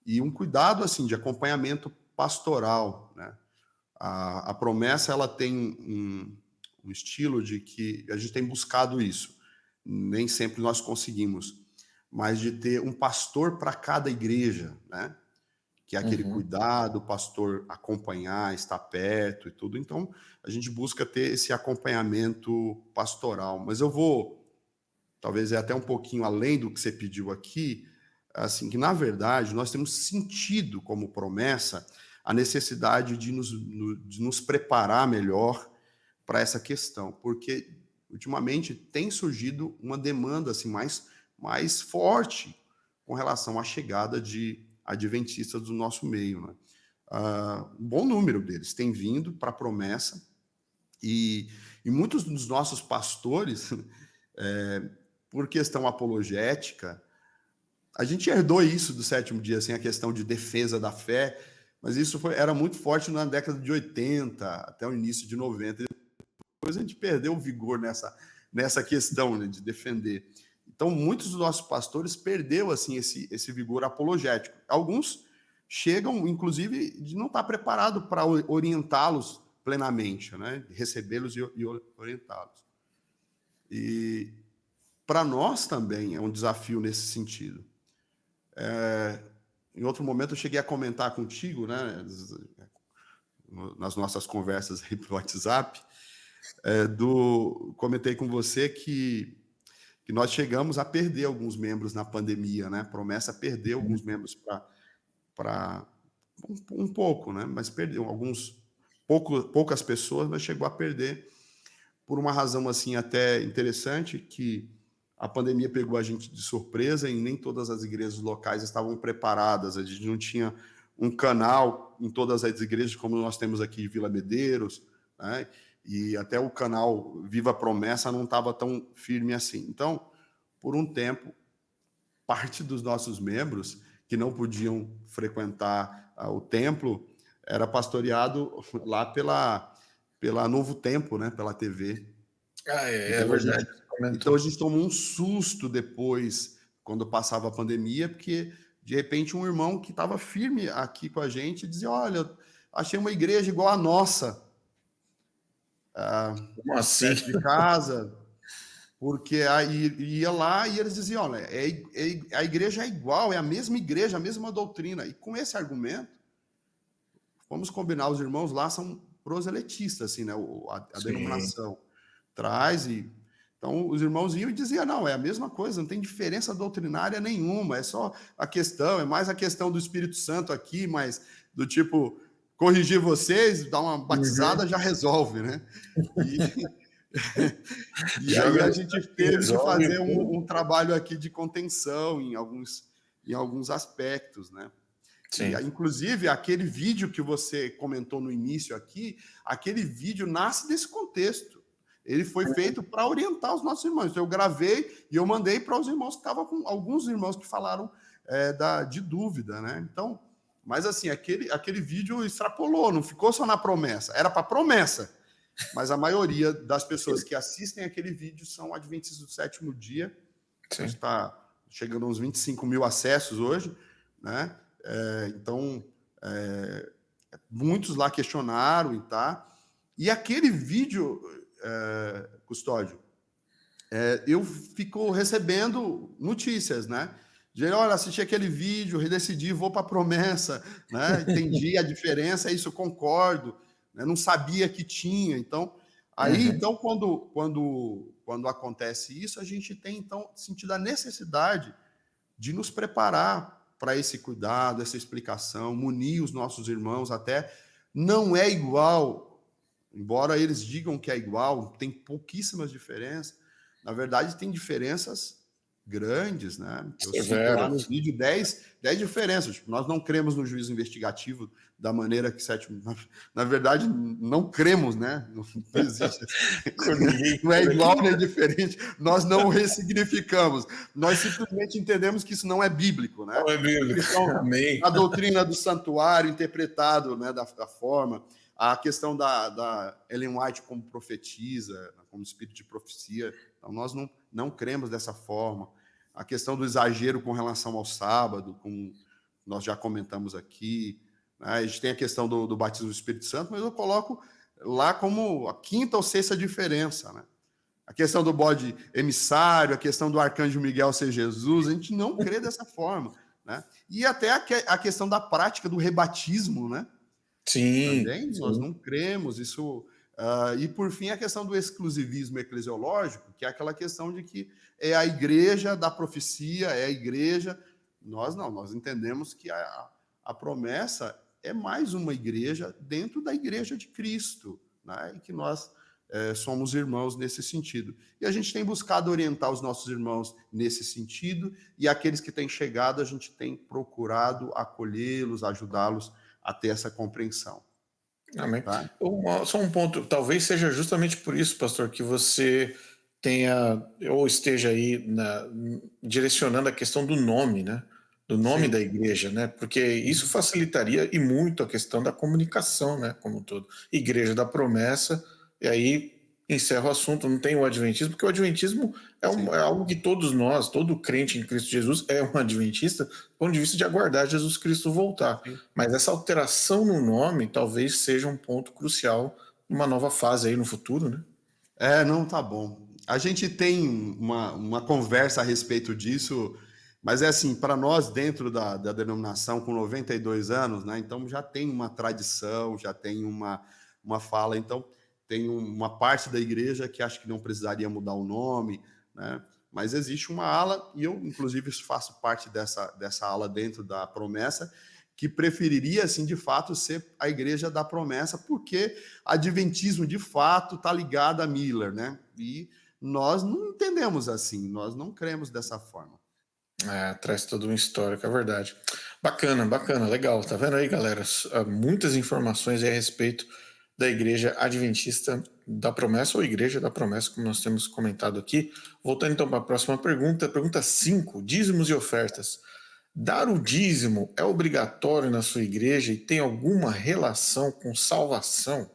E um cuidado, assim, de acompanhamento pastoral, né? A promessa, ela tem um estilo de que a gente tem buscado isso. Nem sempre nós conseguimos, mas de ter um pastor para cada igreja, né? Que é aquele cuidado, o pastor acompanhar, estar perto e tudo. Então, a gente busca ter esse acompanhamento pastoral. Mas eu vou, talvez, até um pouquinho além do que você pediu aqui, assim, que, na verdade, nós temos sentido como promessa a necessidade de nos preparar melhor para essa questão, porque, ultimamente, tem surgido uma demanda assim, mais forte com relação à chegada de adventistas do nosso meio, né? Um bom número deles tem vindo para a promessa, e muitos dos nossos pastores, por questão apologética, a gente herdou isso do sétimo dia, assim, a questão de defesa da fé, mas isso era muito forte na década de 80, até o início de 90. Depois a gente perdeu o vigor nessa questão, né, de defender. Então, muitos dos nossos pastores perdeu assim esse vigor apologético. Alguns chegam, inclusive, de não estar preparado para orientá-los plenamente, né? Recebê-los e orientá-los. E para nós também é um desafio nesse sentido. Em outro momento eu cheguei a comentar contigo, né, nas nossas conversas aí pelo WhatsApp, comentei com você que nós chegamos a perder alguns membros na pandemia, né? Promessa perdeu alguns membros para um pouco, né? Mas perdeu poucas pessoas, mas chegou a perder por uma razão assim até interessante, que a pandemia pegou a gente de surpresa e nem todas as igrejas locais estavam preparadas. A gente não tinha um canal em todas as igrejas como nós temos aqui em Vila Medeiros, né? E até o canal Viva Promessa não estava tão firme assim. Então, por um tempo, parte dos nossos membros que não podiam frequentar o templo era pastoreado lá pela Novo Tempo, né? Pela TV. É Então, verdade. a gente tomou um susto depois, quando passava a pandemia, porque, de repente, um irmão que estava firme aqui com a gente dizia: olha, achei uma igreja igual a nossa, Como assim? perto de casa, porque aí ia lá e eles diziam: olha, a igreja é igual, é a mesma igreja, a mesma doutrina. E com esse argumento, vamos combinar, os irmãos lá são proselitistas, assim, né? A denominação traz e... Então, os irmãos iam e diziam: não, é a mesma coisa, não tem diferença doutrinária nenhuma, é só a questão, é mais a questão do Espírito Santo aqui, mas do tipo, corrigir vocês, dar uma batizada, já resolve, né? E aí a gente teve que fazer um trabalho aqui de contenção em alguns aspectos, né? E, inclusive, aquele vídeo que você comentou no início aqui, aquele vídeo nasce desse contexto. Ele foi feito para orientar os nossos irmãos. Então, eu gravei e eu mandei para os irmãos que estavam com alguns irmãos que falaram de dúvida, né? Então, mas assim, aquele vídeo extrapolou, não ficou só na promessa, era para promessa. Mas a maioria das pessoas que assistem aquele vídeo são adventistas do sétimo dia. A gente está chegando a uns 25 mil acessos hoje, né? Então, muitos lá questionaram e tá. E aquele vídeo Custódio, eu fico recebendo notícias, né? De, olha, assisti aquele vídeo, redecidi, vou para a promessa, né? Entendi a diferença, é isso, eu concordo, né? Não sabia que tinha. Então, então quando acontece isso, a gente tem, então, sentido a necessidade de nos preparar para esse cuidado, essa explicação, munir os nossos irmãos até. Não é igual, embora eles digam que é igual, tem pouquíssimas diferenças. Na verdade, tem diferenças grandes, né? Eu cito lá no vídeo 10 diferenças. Tipo, nós não cremos no juízo investigativo da maneira que sétimo... Na verdade, não cremos, né? Não existe. Não é igual nem diferente. Nós não o ressignificamos. Nós simplesmente entendemos que isso não é bíblico, né? Não é bíblico. Amém. A doutrina do santuário interpretado, né, da forma, a questão da Ellen White como profetisa, como espírito de profecia. Então, nós não cremos dessa forma. A questão do exagero com relação ao sábado, como nós já comentamos aqui. Né? A gente tem a questão do batismo do Espírito Santo, mas eu coloco lá como a quinta ou sexta diferença. Né? A questão do bode emissário, a questão do arcanjo Miguel ser Jesus, a gente não crê dessa forma. Né? E até a questão da prática do rebatismo, né? Sim. Também nós não cremos isso. E, por fim, a questão do exclusivismo eclesiológico, que é aquela questão de que é a igreja da profecia, é a igreja... Nós não, nós entendemos que a promessa é mais uma igreja dentro da igreja de Cristo, né? E que nós somos irmãos nesse sentido. E a gente tem buscado orientar os nossos irmãos nesse sentido, e aqueles que têm chegado, a gente tem procurado acolhê-los, ajudá-los a ter essa compreensão. Amém. Tá? Só um ponto, talvez seja justamente por isso, pastor, que você tenha, ou esteja aí direcionando a questão do nome, né? Do nome Sim. da igreja, né? Porque isso facilitaria e muito a questão da comunicação, né? Como um todo. Igreja da Promessa, e aí encerra o assunto, não tem o adventismo, porque o adventismo é algo que todos nós, todo crente em Cristo Jesus é um adventista, do ponto de vista de aguardar Jesus Cristo voltar. Sim. Mas essa alteração no nome talvez seja um ponto crucial numa nova fase aí no futuro, né? Não, tá bom. A gente tem uma conversa a respeito disso, mas é assim, para nós dentro da denominação, com 92 anos, né, então já tem uma tradição, já tem uma fala, então tem uma parte da igreja que acha que não precisaria mudar o nome, né, mas existe uma ala, e eu inclusive faço parte dessa ala dentro da Promessa, que preferiria, assim, de fato, ser a igreja da Promessa, porque adventismo, de fato, está ligado a Miller, né? E nós não entendemos assim, nós não cremos dessa forma. Traz todo um histórico, é verdade. Bacana, legal. Tá vendo aí, galera? Muitas informações aí a respeito da Igreja Adventista da Promessa, ou Igreja da Promessa, como nós temos comentado aqui. Voltando então para a próxima pergunta, pergunta 5, dízimos e ofertas. Dar o dízimo é obrigatório na sua igreja e tem alguma relação com salvação?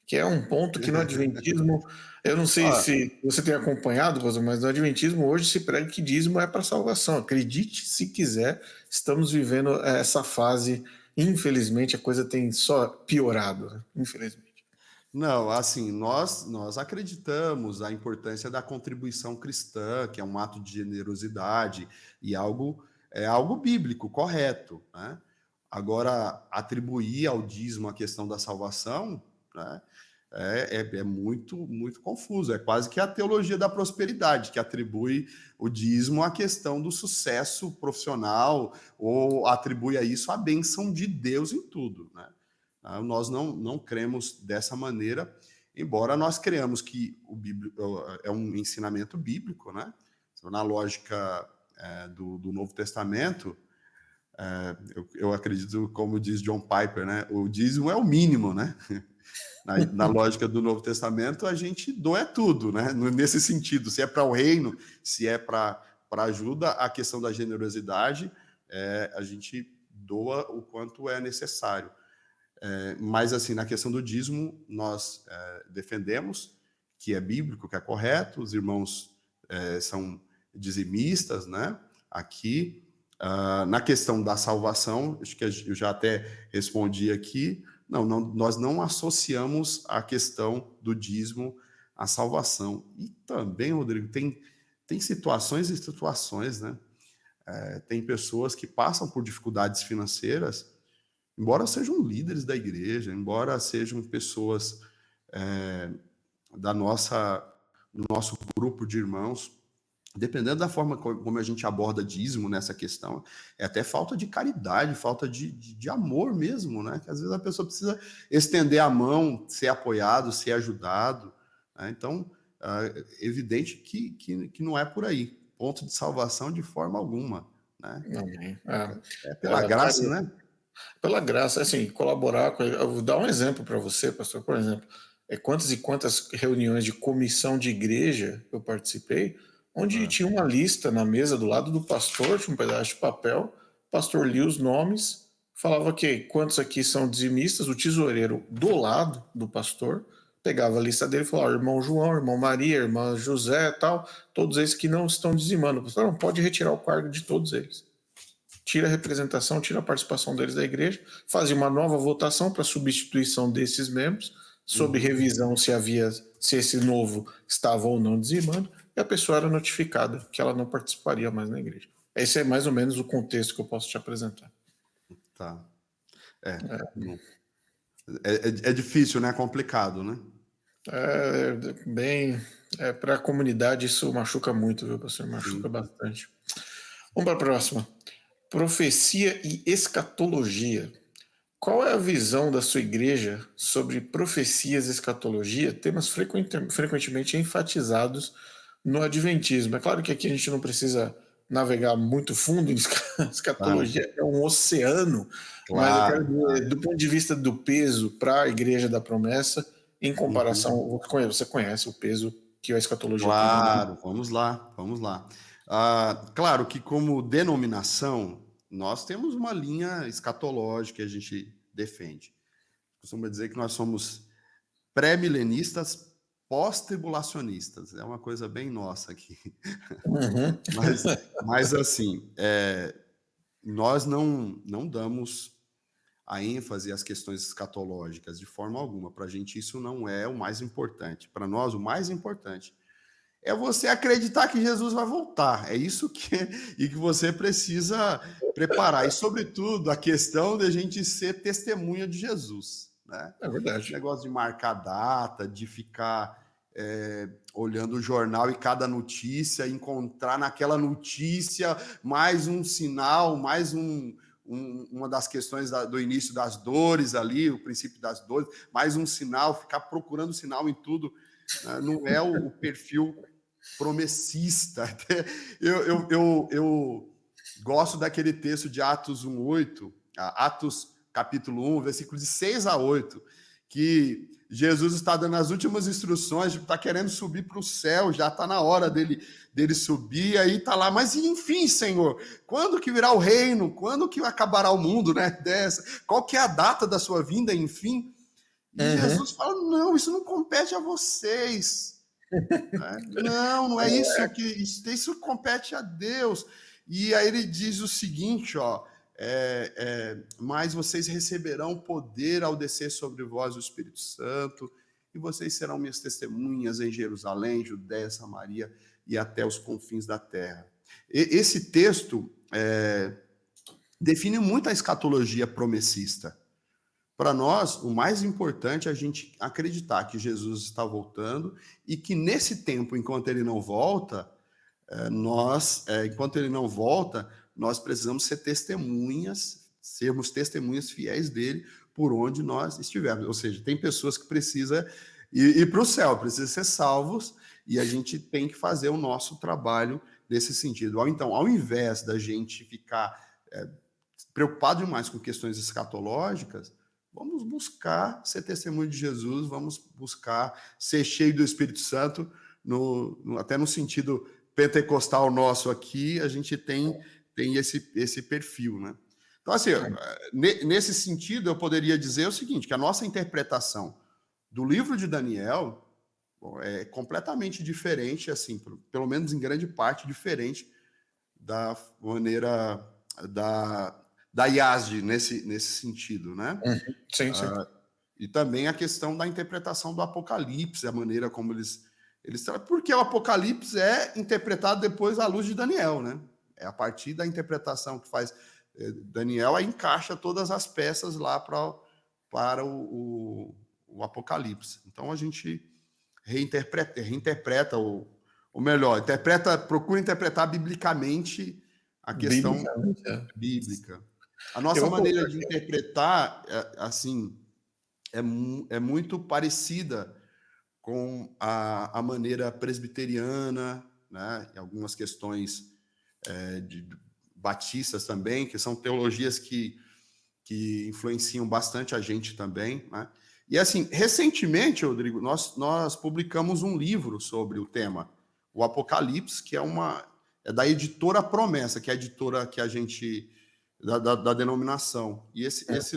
Que é um ponto que no Adventismo, eu não sei se você tem acompanhado, mas no Adventismo hoje se prega que dízimo é para salvação. Acredite se quiser, estamos vivendo essa fase, infelizmente a coisa tem só piorado, né? Infelizmente. Não, assim, nós acreditamos a importância da contribuição cristã, que é um ato de generosidade e é algo bíblico, correto, né? Agora, atribuir ao dízimo a questão da salvação, né, é muito, muito confuso. É quase que a teologia da prosperidade, que atribui o dízimo à questão do sucesso profissional, ou atribui a isso a bênção de Deus em tudo, né? Nós não cremos dessa maneira, embora nós creamos que o bíblico é um ensinamento bíblico, né? Na lógica do Novo Testamento, eu acredito, como diz John Piper, né? O dízimo é o mínimo, né? Na lógica do Novo Testamento, a gente doa tudo, né? Nesse sentido, se é para o reino, se é para ajuda, a questão da generosidade, a gente doa o quanto é necessário. Mas, assim, na questão do dízimo, nós defendemos que é bíblico, que é correto, os irmãos são dizimistas, né? Aqui, na questão da salvação, acho que eu já até respondi aqui, nós não associamos a questão do dízimo a salvação. E também, Rodrigo, tem situações e situações, né? Tem pessoas que passam por dificuldades financeiras, embora sejam líderes da igreja, embora sejam pessoas do nosso grupo de irmãos, dependendo da forma como a gente aborda dízimo nessa questão, é até falta de caridade, falta de amor mesmo, né? Que às vezes a pessoa precisa estender a mão, ser apoiado, ser ajudado, né? Então, é evidente que não é por aí. Ponto de salvação de forma alguma, né? Amém. É pela graça, Cara, né? pela graça, assim, colaborar com. Eu vou dar um exemplo para você, pastor. Por exemplo, quantas e quantas reuniões de comissão de igreja eu participei, onde É. tinha uma lista na mesa do lado do pastor, tinha um pedaço de papel, o pastor lia os nomes, falava que quantos aqui são dizimistas, o tesoureiro do lado do pastor pegava a lista dele e falava: irmão João, irmão Maria, irmã José, tal, todos eles que não estão dizimando. O pastor não pode retirar o cargo de todos eles, tira a representação, tira a participação deles da igreja, fazia uma nova votação para substituição desses membros, sob revisão se esse novo estava ou não dizimando, e a pessoa era notificada que ela não participaria mais na igreja. Esse é mais ou menos o contexto que eu posso te apresentar. Tá. É difícil, né? É complicado, né? Para a comunidade isso machuca muito, viu, pastor? Machuca Sim. bastante. Vamos para a próxima. Profecia e escatologia. Qual é a visão da sua igreja sobre profecias e escatologia, temas frequentemente enfatizados no Adventismo? É claro que aqui a gente não precisa navegar muito fundo em Claro, escatologia, é um oceano, mas eu quero claro. dizer, do ponto de vista do peso para a igreja da promessa, em Uhum. comparação, você conhece o peso que a escatologia tem na igreja? Claro, vamos lá, vamos lá. Claro que, como denominação, nós temos uma linha escatológica que a gente defende. Costuma dizer que nós somos pré-milenistas, pós-tribulacionistas. É uma coisa bem nossa aqui. Uhum. Mas assim, nós não damos a ênfase às questões escatológicas de forma alguma. Para a gente, isso não é o mais importante. Para nós, o mais importante é você acreditar que Jesus vai voltar. É isso e que você precisa preparar. E, sobretudo, a questão de a gente ser testemunha de Jesus, né? É Esse verdade. negócio de marcar data, de ficar olhando o jornal e cada notícia, encontrar naquela notícia mais um sinal, mais uma das questões do início das dores ali, o princípio das dores, mais um sinal, ficar procurando sinal em tudo, né? Não é o perfil promessista. Eu gosto daquele texto de Atos 1:8, Atos capítulo 1, versículos de 6 a 8, que Jesus está dando as últimas instruções, está querendo subir para o céu, já está na hora dele subir, aí está lá, mas enfim, Senhor, quando que virá o reino? Quando que acabará o mundo, né? Qual que é a data da sua vinda, enfim? E Uhum. Jesus fala, não, isso não compete a vocês. Não é isso que isso compete a Deus. E aí ele diz o seguinte, ó, mas vocês receberão poder ao descer sobre vós o Espírito Santo, e vocês serão minhas testemunhas em Jerusalém, Judéia, Samaria e até os confins da terra. Esse texto define muito a escatologia promessista. Para nós, o mais importante é a gente acreditar que Jesus está voltando e que nesse tempo, enquanto ele não volta, nós precisamos ser testemunhas, sermos testemunhas fiéis dele por onde nós estivermos. Ou seja, tem pessoas que precisam ir para o céu, precisam ser salvos, e a gente tem que fazer o nosso trabalho nesse sentido. Então, ao invés da gente ficar preocupado demais com questões escatológicas, vamos buscar ser testemunho de Jesus, vamos buscar ser cheio do Espírito Santo, até no sentido pentecostal nosso aqui, a gente tem esse perfil, né? Então, assim, nesse sentido, eu poderia dizer o seguinte, que a nossa interpretação do livro de Daniel é completamente diferente, assim, pelo menos em grande parte, diferente da maneira da IASD nesse sentido, né? Uhum. Sim, sim. E também a questão da interpretação do Apocalipse, a maneira como eles porque o Apocalipse é interpretado depois à luz de Daniel, né? É a partir da interpretação que faz Daniel, aí encaixa todas as peças lá para o Apocalipse. Então a gente reinterpreta ou melhor, procura interpretar biblicamente a questão bíblica. A nossa maneira de interpretar, assim, é muito parecida com a maneira presbiteriana, né? E algumas questões de batistas também, que são teologias que influenciam bastante a gente também, né? E assim, recentemente, Rodrigo, nós publicamos um livro sobre o tema, o Apocalipse, que é da editora Promessa, que é a editora que a gente da denominação. E esse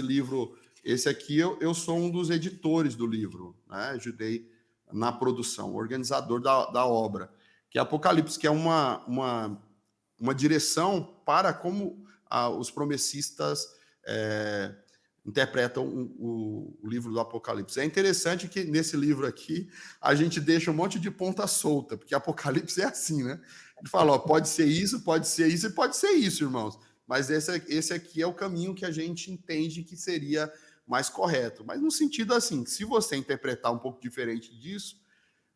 livro, esse aqui eu sou um dos editores do livro, né? Ajudei na produção, organizador da obra, que é Apocalipse, que é uma direção para como os promessistas interpretam o livro do Apocalipse. É interessante que nesse livro aqui a gente deixa um monte de ponta solta, porque Apocalipse é assim, né? Ele fala, ó, pode ser isso e pode ser isso, irmãos. Mas esse aqui é o caminho que a gente entende que seria mais correto. Mas no sentido assim, se você interpretar um pouco diferente disso,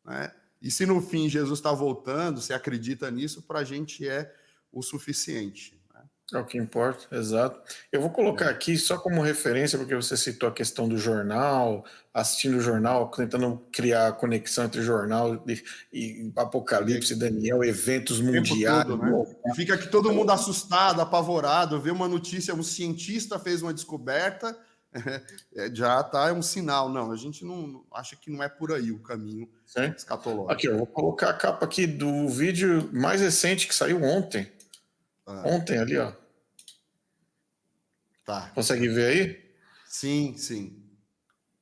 né? E se no fim Jesus está voltando, você acredita nisso, para a gente é o suficiente. É o que importa, exato. Eu vou colocar aqui só como referência, porque você citou a questão do jornal, assistindo o jornal, tentando criar a conexão entre jornal e Apocalipse, Daniel, eventos mundiais. Todo, né? E fica aqui todo mundo assustado, apavorado, vê uma notícia, um cientista fez uma descoberta, já é um sinal. Não, a gente não acha que não é por aí o caminho escatológico. Aqui, eu vou colocar a capa aqui do vídeo mais recente que saiu ontem. Ontem ali, ó. Tá. Consegue ver aí? Sim.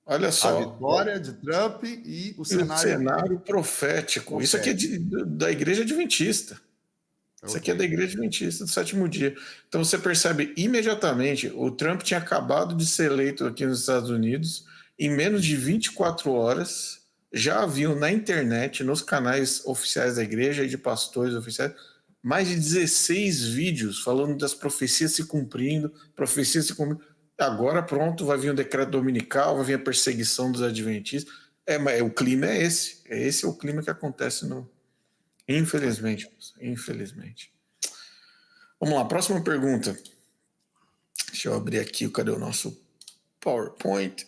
Olha só. A vitória de Trump e o cenário profético. Isso aqui é da Igreja Adventista. Isso aqui é da Igreja Adventista do Sétimo Dia. Então você percebe imediatamente, o Trump tinha acabado de ser eleito aqui nos Estados Unidos, em menos de 24 horas, já haviam na internet, nos canais oficiais da igreja e de pastores oficiais, mais de 16 vídeos falando das profecias se cumprindo, Agora pronto, vai vir o decreto dominical, vai vir a perseguição dos adventistas. Mas o clima é esse. Esse é o clima que acontece no... Infelizmente. Vamos lá, próxima pergunta. Deixa eu abrir aqui, cadê o nosso PowerPoint?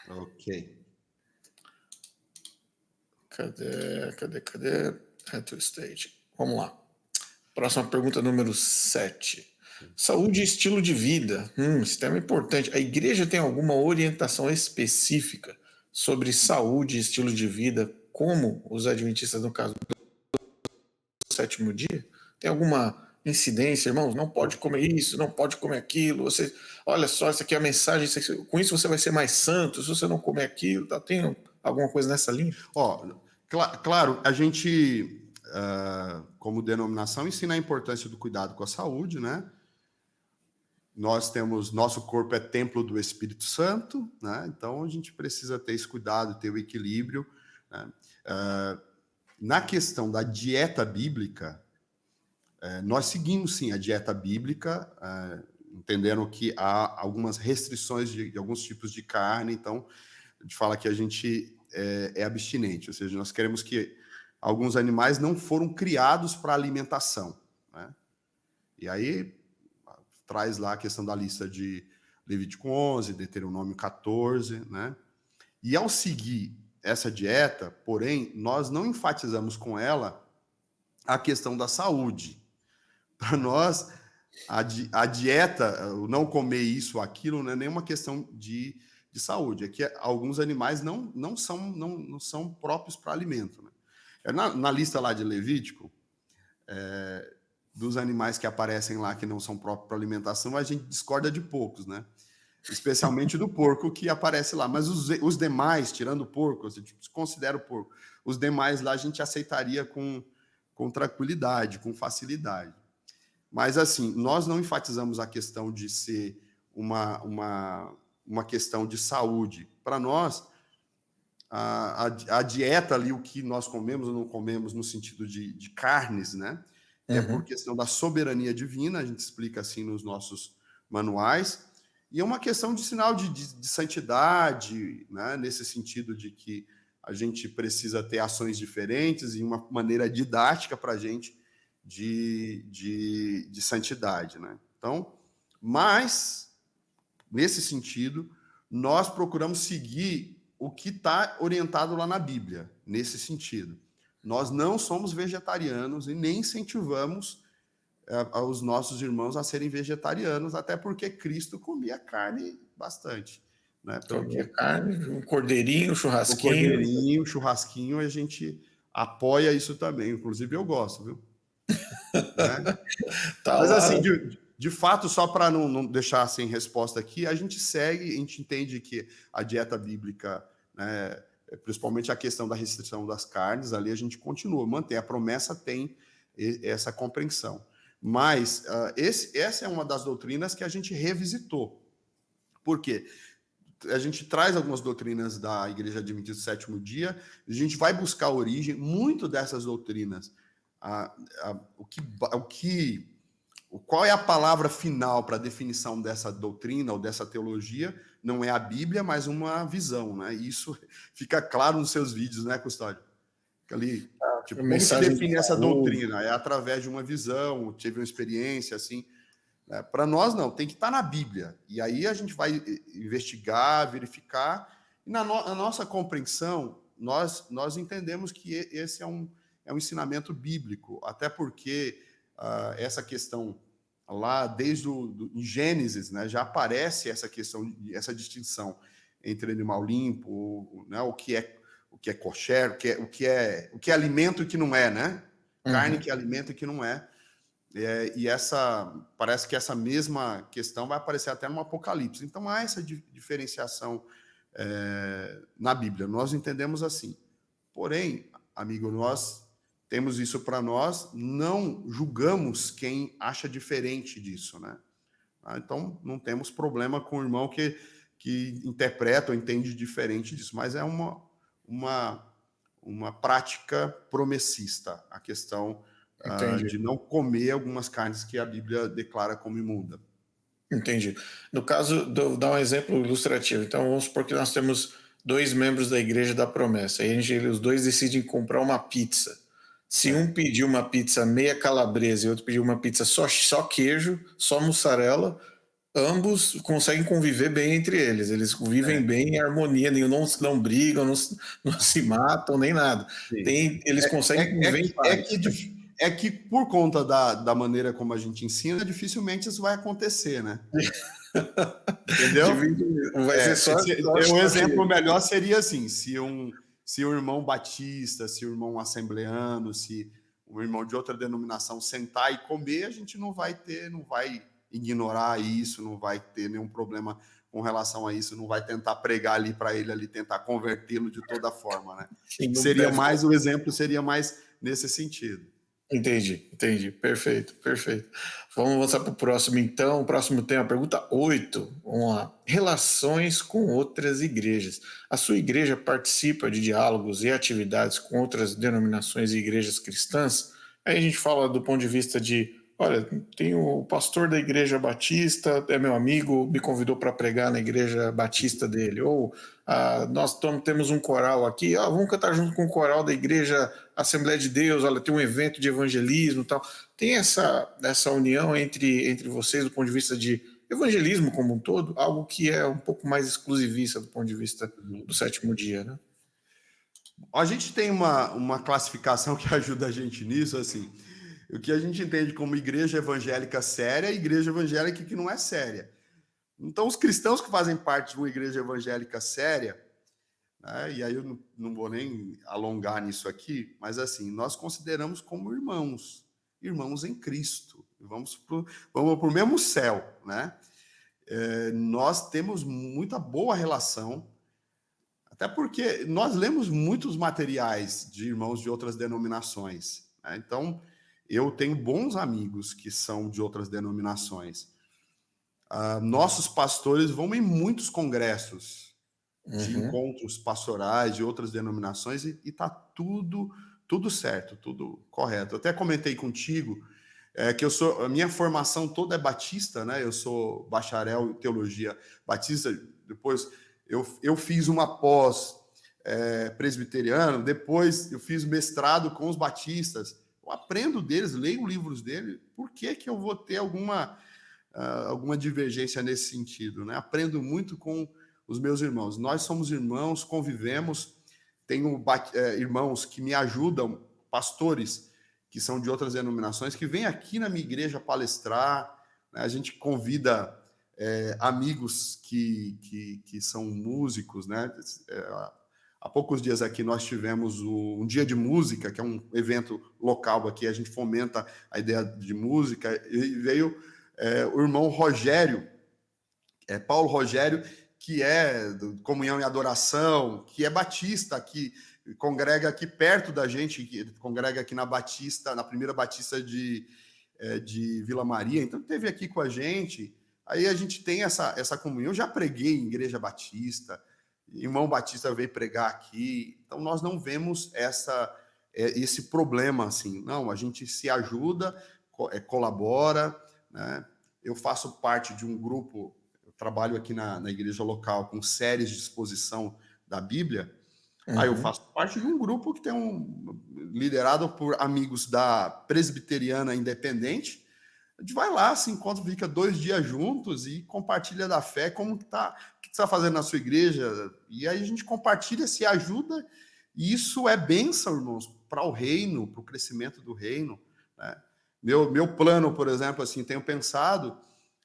Ok. Cadê? Enter stage. Vamos lá. Próxima pergunta, número 7. Saúde e estilo de vida. Esse tema é importante. A igreja tem alguma orientação específica sobre saúde e estilo de vida, como os adventistas, no caso do sétimo dia? Tem alguma incidência, irmãos? Não pode comer isso, não pode comer aquilo. Você, olha só, isso aqui é a mensagem. Com isso você vai ser mais santo. Se você não comer aquilo, tá? Tem alguma coisa nessa linha? Claro, a gente, como denominação, ensina a importância do cuidado com a saúde, né? Nosso corpo é templo do Espírito Santo, né? Então a gente precisa ter esse cuidado, ter o equilíbrio, né? Na questão da dieta bíblica, nós seguimos sim a dieta bíblica, entendendo que há algumas restrições de alguns tipos de carne, então a gente fala que a gente é abstinente, ou seja, nós queremos que alguns animais não foram criados para alimentação, né? E aí traz lá a questão da lista de Levítico 11, Deuteronômio 14, né? E ao seguir essa dieta, porém, nós não enfatizamos com ela a questão da saúde. Para nós, a dieta, o não comer isso ou aquilo, não é nenhuma questão de saúde. É que alguns animais não são próprios para alimento, né? Na lista lá de Levítico, dos animais que aparecem lá que não são próprios para alimentação, a gente discorda de poucos, né? Especialmente do porco que aparece lá. Mas os demais, tirando o porco, a gente considera o porco, os demais lá a gente aceitaria com tranquilidade, com facilidade. Mas, assim, nós não enfatizamos a questão de ser uma uma questão de saúde. Para nós, a dieta ali, o que nós comemos ou não comemos no sentido de carnes, né? É por Uhum. questão da soberania divina, a gente explica assim nos nossos manuais, e é uma questão de sinal de santidade, né? Nesse sentido de que a gente precisa ter ações diferentes e uma maneira didática para a gente de santidade, né? Então, mas, nesse sentido, nós procuramos seguir o que está orientado lá na Bíblia, nesse sentido. Nós não somos vegetarianos e nem incentivamos os nossos irmãos a serem vegetarianos, até porque Cristo comia carne bastante, né? Pelo Comia que carne, um cordeirinho, um o churrasquinho. cordeirinho, o churrasquinho, a gente apoia isso também. Inclusive eu gosto, viu? Né? Tá Mas lá. assim, de fato, só para não deixar sem resposta aqui, a gente segue, a gente entende que a dieta bíblica, né, principalmente a questão da restrição das carnes, ali a gente continua, mantém, a promessa tem essa compreensão. Mas essa é uma das doutrinas que a gente revisitou. Por quê? A gente traz algumas doutrinas da Igreja Adventista do Sétimo Dia, a gente vai buscar a origem, muito dessas doutrinas, qual é a palavra final para a definição dessa doutrina ou dessa teologia? Não é a Bíblia, mas uma visão, né? E isso fica claro nos seus vídeos, né, Custódio? Ali, tipo, como se Mensagem de define essa saúde. doutrina? É através de uma visão, tive uma experiência, assim. Né? Para nós, não, tem que estar na Bíblia. E aí a gente vai investigar, verificar, e na nossa compreensão, nós entendemos que esse é um ensinamento bíblico, até porque essa questão lá, desde em Gênesis, né, já aparece essa questão, essa distinção entre animal limpo, né, o que é kosher, o que é alimento e o que não é, né? Carne Uhum. que é alimento e que não é. E parece que essa mesma questão vai aparecer até no Apocalipse. Então há essa diferenciação na Bíblia. Nós entendemos assim. Porém, amigo, nós temos isso para nós, não julgamos quem acha diferente disso, né? Então, não temos problema com o irmão que interpreta ou entende diferente disso, mas é uma prática promessista, a questão Entendi. de não comer algumas carnes que a Bíblia declara como imunda. Entendi. No caso, vou dar um exemplo ilustrativo. Então, vamos supor que nós temos dois membros da Igreja da Promessa. E os dois decidem comprar uma pizza. Se um Certo. pedir uma pizza meia calabresa e outro pedir uma pizza só queijo, só mussarela, ambos conseguem conviver bem entre eles. Eles vivem É, bem em harmonia, não brigam, não se matam, nem nada. sim. Eles conseguem conviver em paz. É que por conta da maneira como a gente ensina, dificilmente isso vai acontecer, né? Entendeu? Vai ser só Um queijo. exemplo melhor seria assim: se um irmão batista, se um irmão assembleano, se um irmão de outra denominação sentar e comer, a gente não vai ignorar isso, não vai ter nenhum problema com relação a isso, não vai tentar pregar ali para ele ali, tentar convertê-lo de toda forma, né? Sim, não Seria deve. mais, o exemplo seria mais nesse sentido. Entendi. Perfeito. Vamos avançar para o próximo, então. O próximo tema, pergunta 8. Vamos lá. Relações com outras igrejas. A sua igreja participa de diálogos e atividades com outras denominações e igrejas cristãs? Aí a gente fala do ponto de vista de, olha, tem o pastor da igreja batista, é meu amigo, me convidou para pregar na igreja batista dele. Ou nós temos um coral aqui, vamos cantar junto com o coral da igreja Assembleia de Deus, olha, tem um evento de evangelismo e tal. Tem essa união entre vocês do ponto de vista de evangelismo como um todo, algo que é um pouco mais exclusivista do ponto de vista do sétimo dia, né? A gente tem uma classificação que ajuda a gente nisso, assim, o que a gente entende como igreja evangélica séria e igreja evangélica que não é séria. Então, os cristãos que fazem parte de uma igreja evangélica séria, né, e aí eu não vou nem alongar nisso aqui, mas assim, nós consideramos como irmãos em Cristo. Vamos para o mesmo céu, né? Nós temos muita boa relação, até porque nós lemos muitos materiais de irmãos de outras denominações, né? Então, eu tenho bons amigos que são de outras denominações. nossos pastores vão em muitos congressos de Uhum. encontros pastorais de outras denominações e está tudo certo, tudo correto. Eu até comentei contigo que a minha formação toda é batista, né? Eu sou bacharel em teologia batista. Depois eu fiz uma pós presbiteriano. Depois eu fiz mestrado com os batistas. Eu aprendo deles, leio livros deles. Por que que eu vou ter alguma divergência nesse sentido, né? Aprendo muito com os meus irmãos. Nós somos irmãos, convivemos. Tenho irmãos que me ajudam, pastores que são de outras denominações, que vêm aqui na minha igreja palestrar. Né? A gente convida amigos que são músicos, né? Há poucos dias aqui nós tivemos um dia de música, que é um evento local aqui, a gente fomenta a ideia de música, e veio o irmão Rogério, Paulo Rogério, que é do Comunhão e Adoração, que é batista, que congrega aqui perto da gente, que congrega aqui na Batista, na primeira Batista de Vila Maria, então esteve aqui com a gente. Aí a gente tem essa comunhão. Eu já preguei em igreja batista, irmão batista veio pregar aqui, então nós não vemos esse problema assim. Não, a gente se ajuda, colabora, né? Eu faço parte de um grupo, eu trabalho aqui na igreja local com séries de exposição da Bíblia. Aí eu Uhum. faço parte de um grupo que liderado por amigos da Presbiteriana Independente. A gente vai lá, se encontra, fica 2 dias juntos e compartilha da fé, como que tá, o que você está fazendo na sua igreja. E aí a gente compartilha, se ajuda, e isso é bênção, irmãos, para o reino, para o crescimento do reino. Né? Meu plano, por exemplo, assim, tenho pensado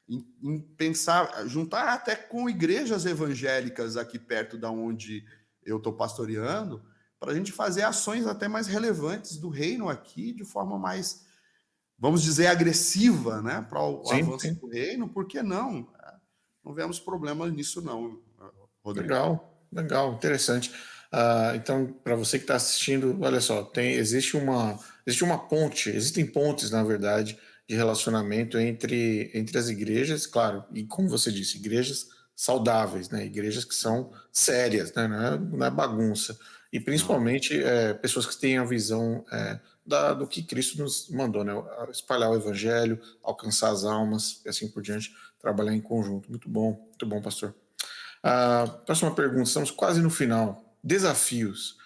em pensar, juntar até com igrejas evangélicas aqui perto da onde eu estou pastoreando, para a gente fazer ações até mais relevantes do reino aqui, de forma mais, vamos dizer, agressiva, né, para o Sim, avanço sim. do reino. Por que não? Não vemos problema nisso, não, Rodrigo. Legal, legal, interessante. Então, para você que está assistindo, olha só, existe uma ponte, existem pontes, na verdade, de relacionamento entre as igrejas, claro, e como você disse, igrejas saudáveis, né? Igrejas que são sérias, né? Não é bagunça. E Não. principalmente pessoas que têm a visão do que Cristo nos mandou, né? Espalhar o evangelho, alcançar as almas e assim por diante, trabalhar em conjunto. Muito bom, pastor. Próxima pergunta, estamos quase no final. Desafios.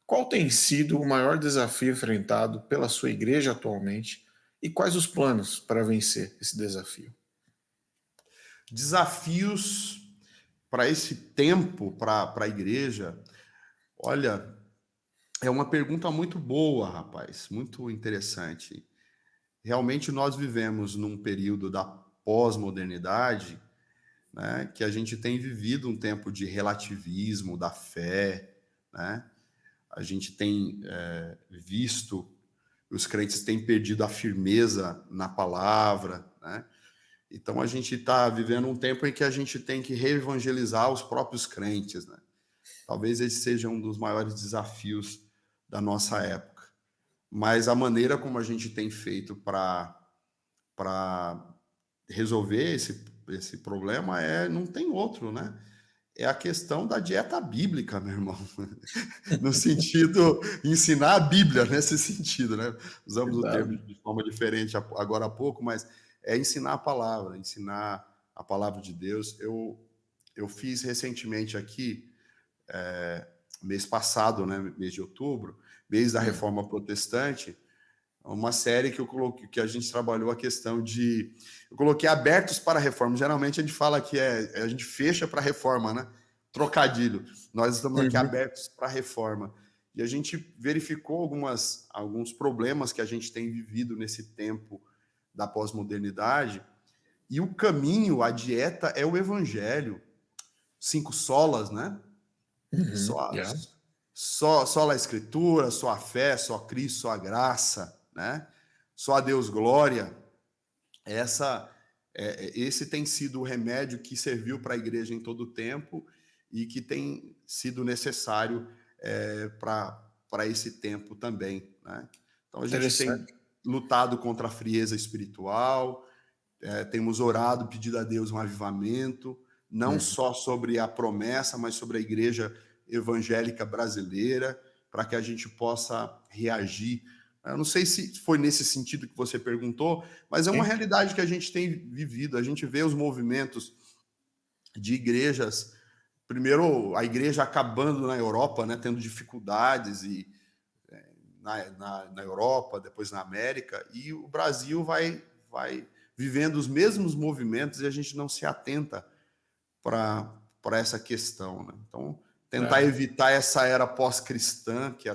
Qual tem sido o maior desafio enfrentado pela sua igreja atualmente e quais os planos para vencer esse desafio? Desafios para esse tempo, para a igreja. Olha, é uma pergunta muito boa, rapaz, muito interessante. Realmente nós vivemos num período da pós-modernidade, né, que a gente tem vivido um tempo de relativismo da fé, né? A gente tem visto os crentes têm perdido a firmeza na palavra, né? Então a gente está vivendo um tempo em que a gente tem que reevangelizar os próprios crentes, né? Talvez esse seja um dos maiores desafios da nossa época. Mas a maneira como a gente tem feito para resolver esse problema não tem outro, né? É a questão da dieta bíblica, meu irmão. No sentido, ensinar a Bíblia nesse sentido, né? Usamos o termo Verdade. de forma diferente agora há pouco, mas é ensinar a palavra, ensinar a palavra de Deus. Eu fiz recentemente aqui, mês passado, né, mês de outubro, mês da Reforma Protestante, uma série que eu coloquei, que a gente trabalhou a questão de, eu coloquei abertos para a reforma. Geralmente a gente fala que a gente fecha para a reforma, né? Trocadilho. Nós estamos aqui Uhum. abertos para a reforma. E a gente verificou alguns problemas que a gente tem vivido nesse tempo da pós-modernidade. E o caminho, a dieta é o evangelho. 5 solas, né? Uhum. Só, Yeah. só a escritura, só a fé, só Cristo, só a graça, né? Só a Deus glória. Esse tem sido o remédio que serviu para a igreja em todo o tempo e que tem sido necessário para esse tempo também, né? Então a gente tem Interessante. lutado contra a frieza espiritual, temos orado, pedido a Deus um avivamento, não só sobre a promessa, mas sobre a igreja evangélica brasileira, para que a gente possa reagir. Eu não sei se foi nesse sentido que você perguntou, mas é uma Sim. realidade que a gente tem vivido. A gente vê os movimentos de igrejas, primeiro a igreja acabando na Europa, né, tendo dificuldades na Europa, depois na América, e o Brasil vai vivendo os mesmos movimentos e a gente não se atenta para essa questão, né? Então, tentar evitar essa era pós-cristã que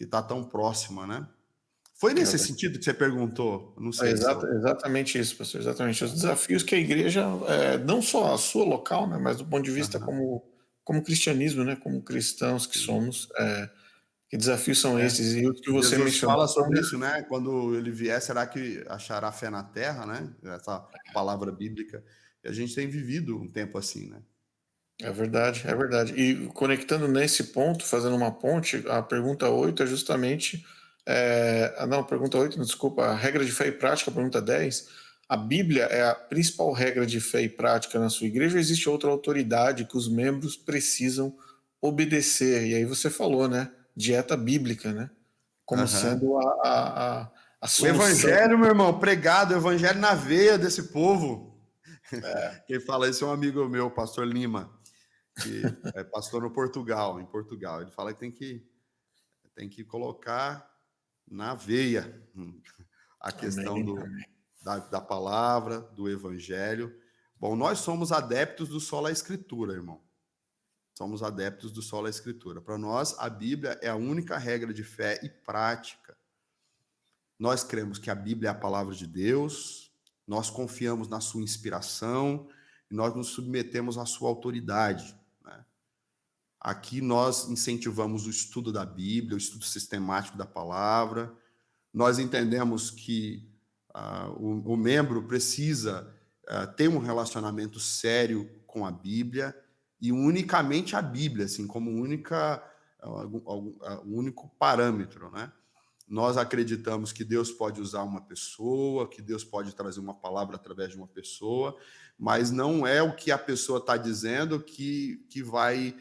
está tão próxima, né? Foi nesse sentido que você perguntou? Não sei se eu... Exatamente isso, pastor. Exatamente. Os desafios que a igreja, não só a sua local, né, mas do ponto de vista Aham. como cristianismo, né, como cristãos que somos, que desafios são esses? E os que você Jesus mencionou fala são sobre isso, né? Quando ele vier, será que achará fé na terra, né? Essa palavra bíblica. E a gente tem vivido um tempo assim, né? é verdade, é verdade. E conectando nesse ponto, fazendo uma ponte, a pergunta 8 é justamente. Não, pergunta 8, desculpa, a regra de fé e prática, pergunta 10. A Bíblia é a principal regra de fé e prática na sua igreja ou existe outra autoridade que os membros precisam obedecer? E aí você falou, né? Dieta bíblica, né? Como Aham. sendo a O solução. evangelho, meu irmão, pregado, o evangelho na veia desse povo. Quem fala isso é um amigo meu, o pastor Lima, que é pastor no Portugal, em Portugal. Ele fala que tem que colocar na veia a questão Amém, amém. da palavra, do evangelho. Bom, nós somos adeptos do sola escritura, irmão. Somos adeptos do sola escritura. Para nós, a Bíblia é a única regra de fé e prática. Nós cremos que a Bíblia é a palavra de Deus, nós confiamos na sua inspiração e nós nos submetemos à sua autoridade, né? Aqui nós incentivamos o estudo da Bíblia, o estudo sistemático da palavra. Nós entendemos que o membro precisa ter um relacionamento sério com a Bíblia e unicamente a Bíblia, assim, como o único parâmetro, né? Nós acreditamos que Deus pode usar uma pessoa, que Deus pode trazer uma palavra através de uma pessoa, mas não é o que a pessoa está dizendo que vai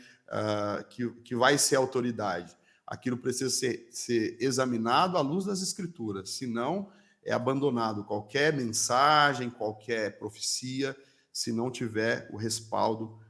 ser autoridade. Aquilo precisa ser examinado à luz das Escrituras, senão é abandonado qualquer mensagem, qualquer profecia, se não tiver o respaldo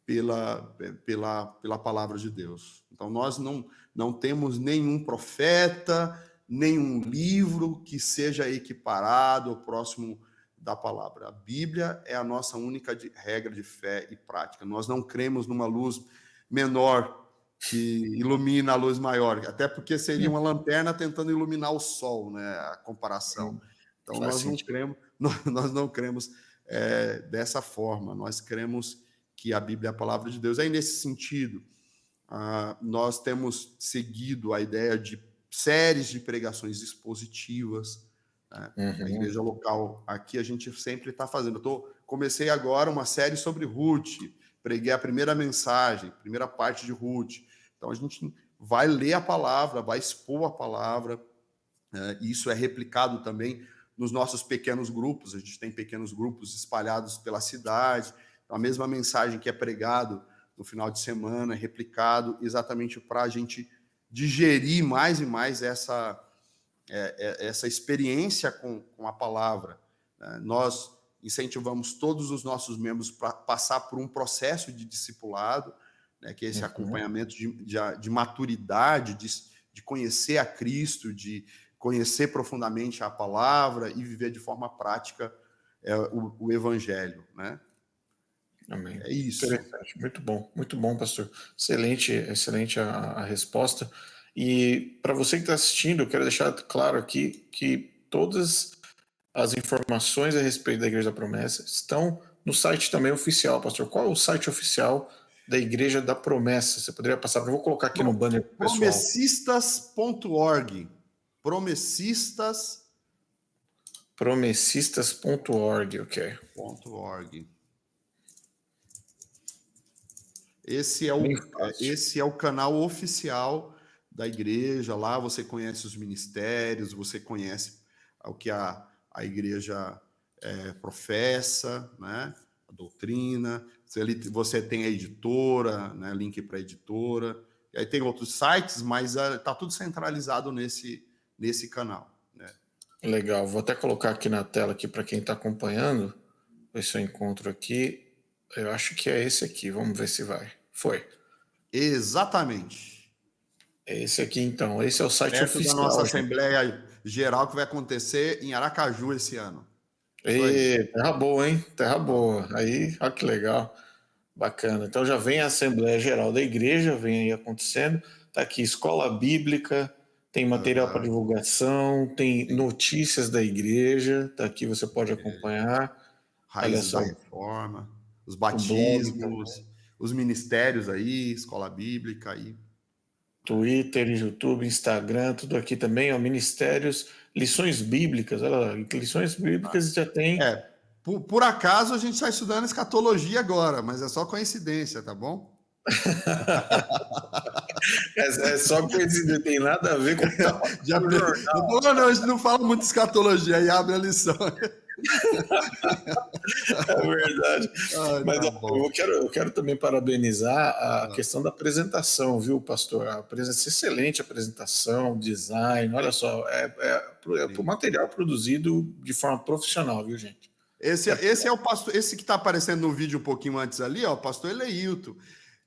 pela palavra de Deus. Então, nós não temos nenhum profeta, nenhum livro que seja equiparado ou próximo da palavra. A Bíblia é a nossa única regra de fé e prática. Nós não cremos numa luz menor que ilumina a luz maior, até porque seria uma lanterna tentando iluminar o sol, né? A comparação. Então, Faz nós não sentido. cremos, nós não cremos dessa forma. Nós cremos que a Bíblia é a palavra de Deus. Aí, nesse sentido, nós temos seguido a ideia de séries de pregações expositivas, né? A Uhum. igreja local aqui a gente sempre está fazendo. Comecei agora uma série sobre Ruth, preguei a primeira mensagem, primeira parte de Ruth. Então a gente vai ler a palavra, vai expor a palavra, e isso é replicado também nos nossos pequenos grupos. A gente tem pequenos grupos espalhados pela cidade. A mesma mensagem que é pregado no final de semana é replicado exatamente para a gente digerir mais e mais essa experiência com a palavra. Nós incentivamos todos os nossos membros para passar por um processo de discipulado, né, que é esse Uhum. acompanhamento de maturidade, de conhecer a Cristo, de conhecer profundamente a palavra e viver de forma prática o evangelho, né? Amém. É isso. Interessante, muito bom, pastor. Excelente, excelente a resposta. E para você que está assistindo, eu quero deixar claro aqui que todas as informações a respeito da Igreja da Promessa estão no site também oficial, pastor. Qual é o site oficial da Igreja da Promessa? Você poderia passar? Eu vou colocar aqui no banner pessoal. Promessistas.org. Promessistas.org. Promessistas.org, ok. Bem fácil. Esse é o canal oficial da igreja. Lá você conhece os ministérios, você conhece o que a igreja professa, né? A doutrina. Você tem a editora, né? Link para a editora. E aí tem outros sites, mas está tudo centralizado nesse canal, né? Legal, vou até colocar aqui na tela aqui para quem está acompanhando, ver se eu encontro aqui. Eu acho que é esse aqui, vamos ver se vai. Foi. Exatamente. É esse aqui então, esse é o site Perto da nossa oficial, gente. Assembleia Geral que vai acontecer em Aracaju esse ano. Isso aí. Terra boa, hein? Terra boa. Aí, olha que legal. Bacana. Então já vem a Assembleia Geral da Igreja, vem aí acontecendo. Tá aqui escola bíblica, tem material para divulgação, tem Sim. notícias da igreja, tá aqui, você pode acompanhar. Olha Raízes só, da Reforma, os o blog também, batismos, os ministérios aí, escola bíblica aí. Twitter, YouTube, Instagram, tudo aqui também, ó, ministérios, lições bíblicas, olha lá, lições bíblicas já tem. Por acaso a gente está estudando escatologia agora, mas é só coincidência, tá bom? É só coincidência, tem nada a ver com o que tá Já, passando no jornal. não, a gente não fala muito de escatologia, aí abre a lição. É verdade. Ai, Mas tá ó, bom. eu quero também parabenizar a questão da apresentação, viu, pastor? Excelente apresentação, design, olha só, o material produzido de forma profissional, viu, gente? Esse é o pastor, esse que está aparecendo no vídeo um pouquinho antes ali, ó, o pastor Eleilton.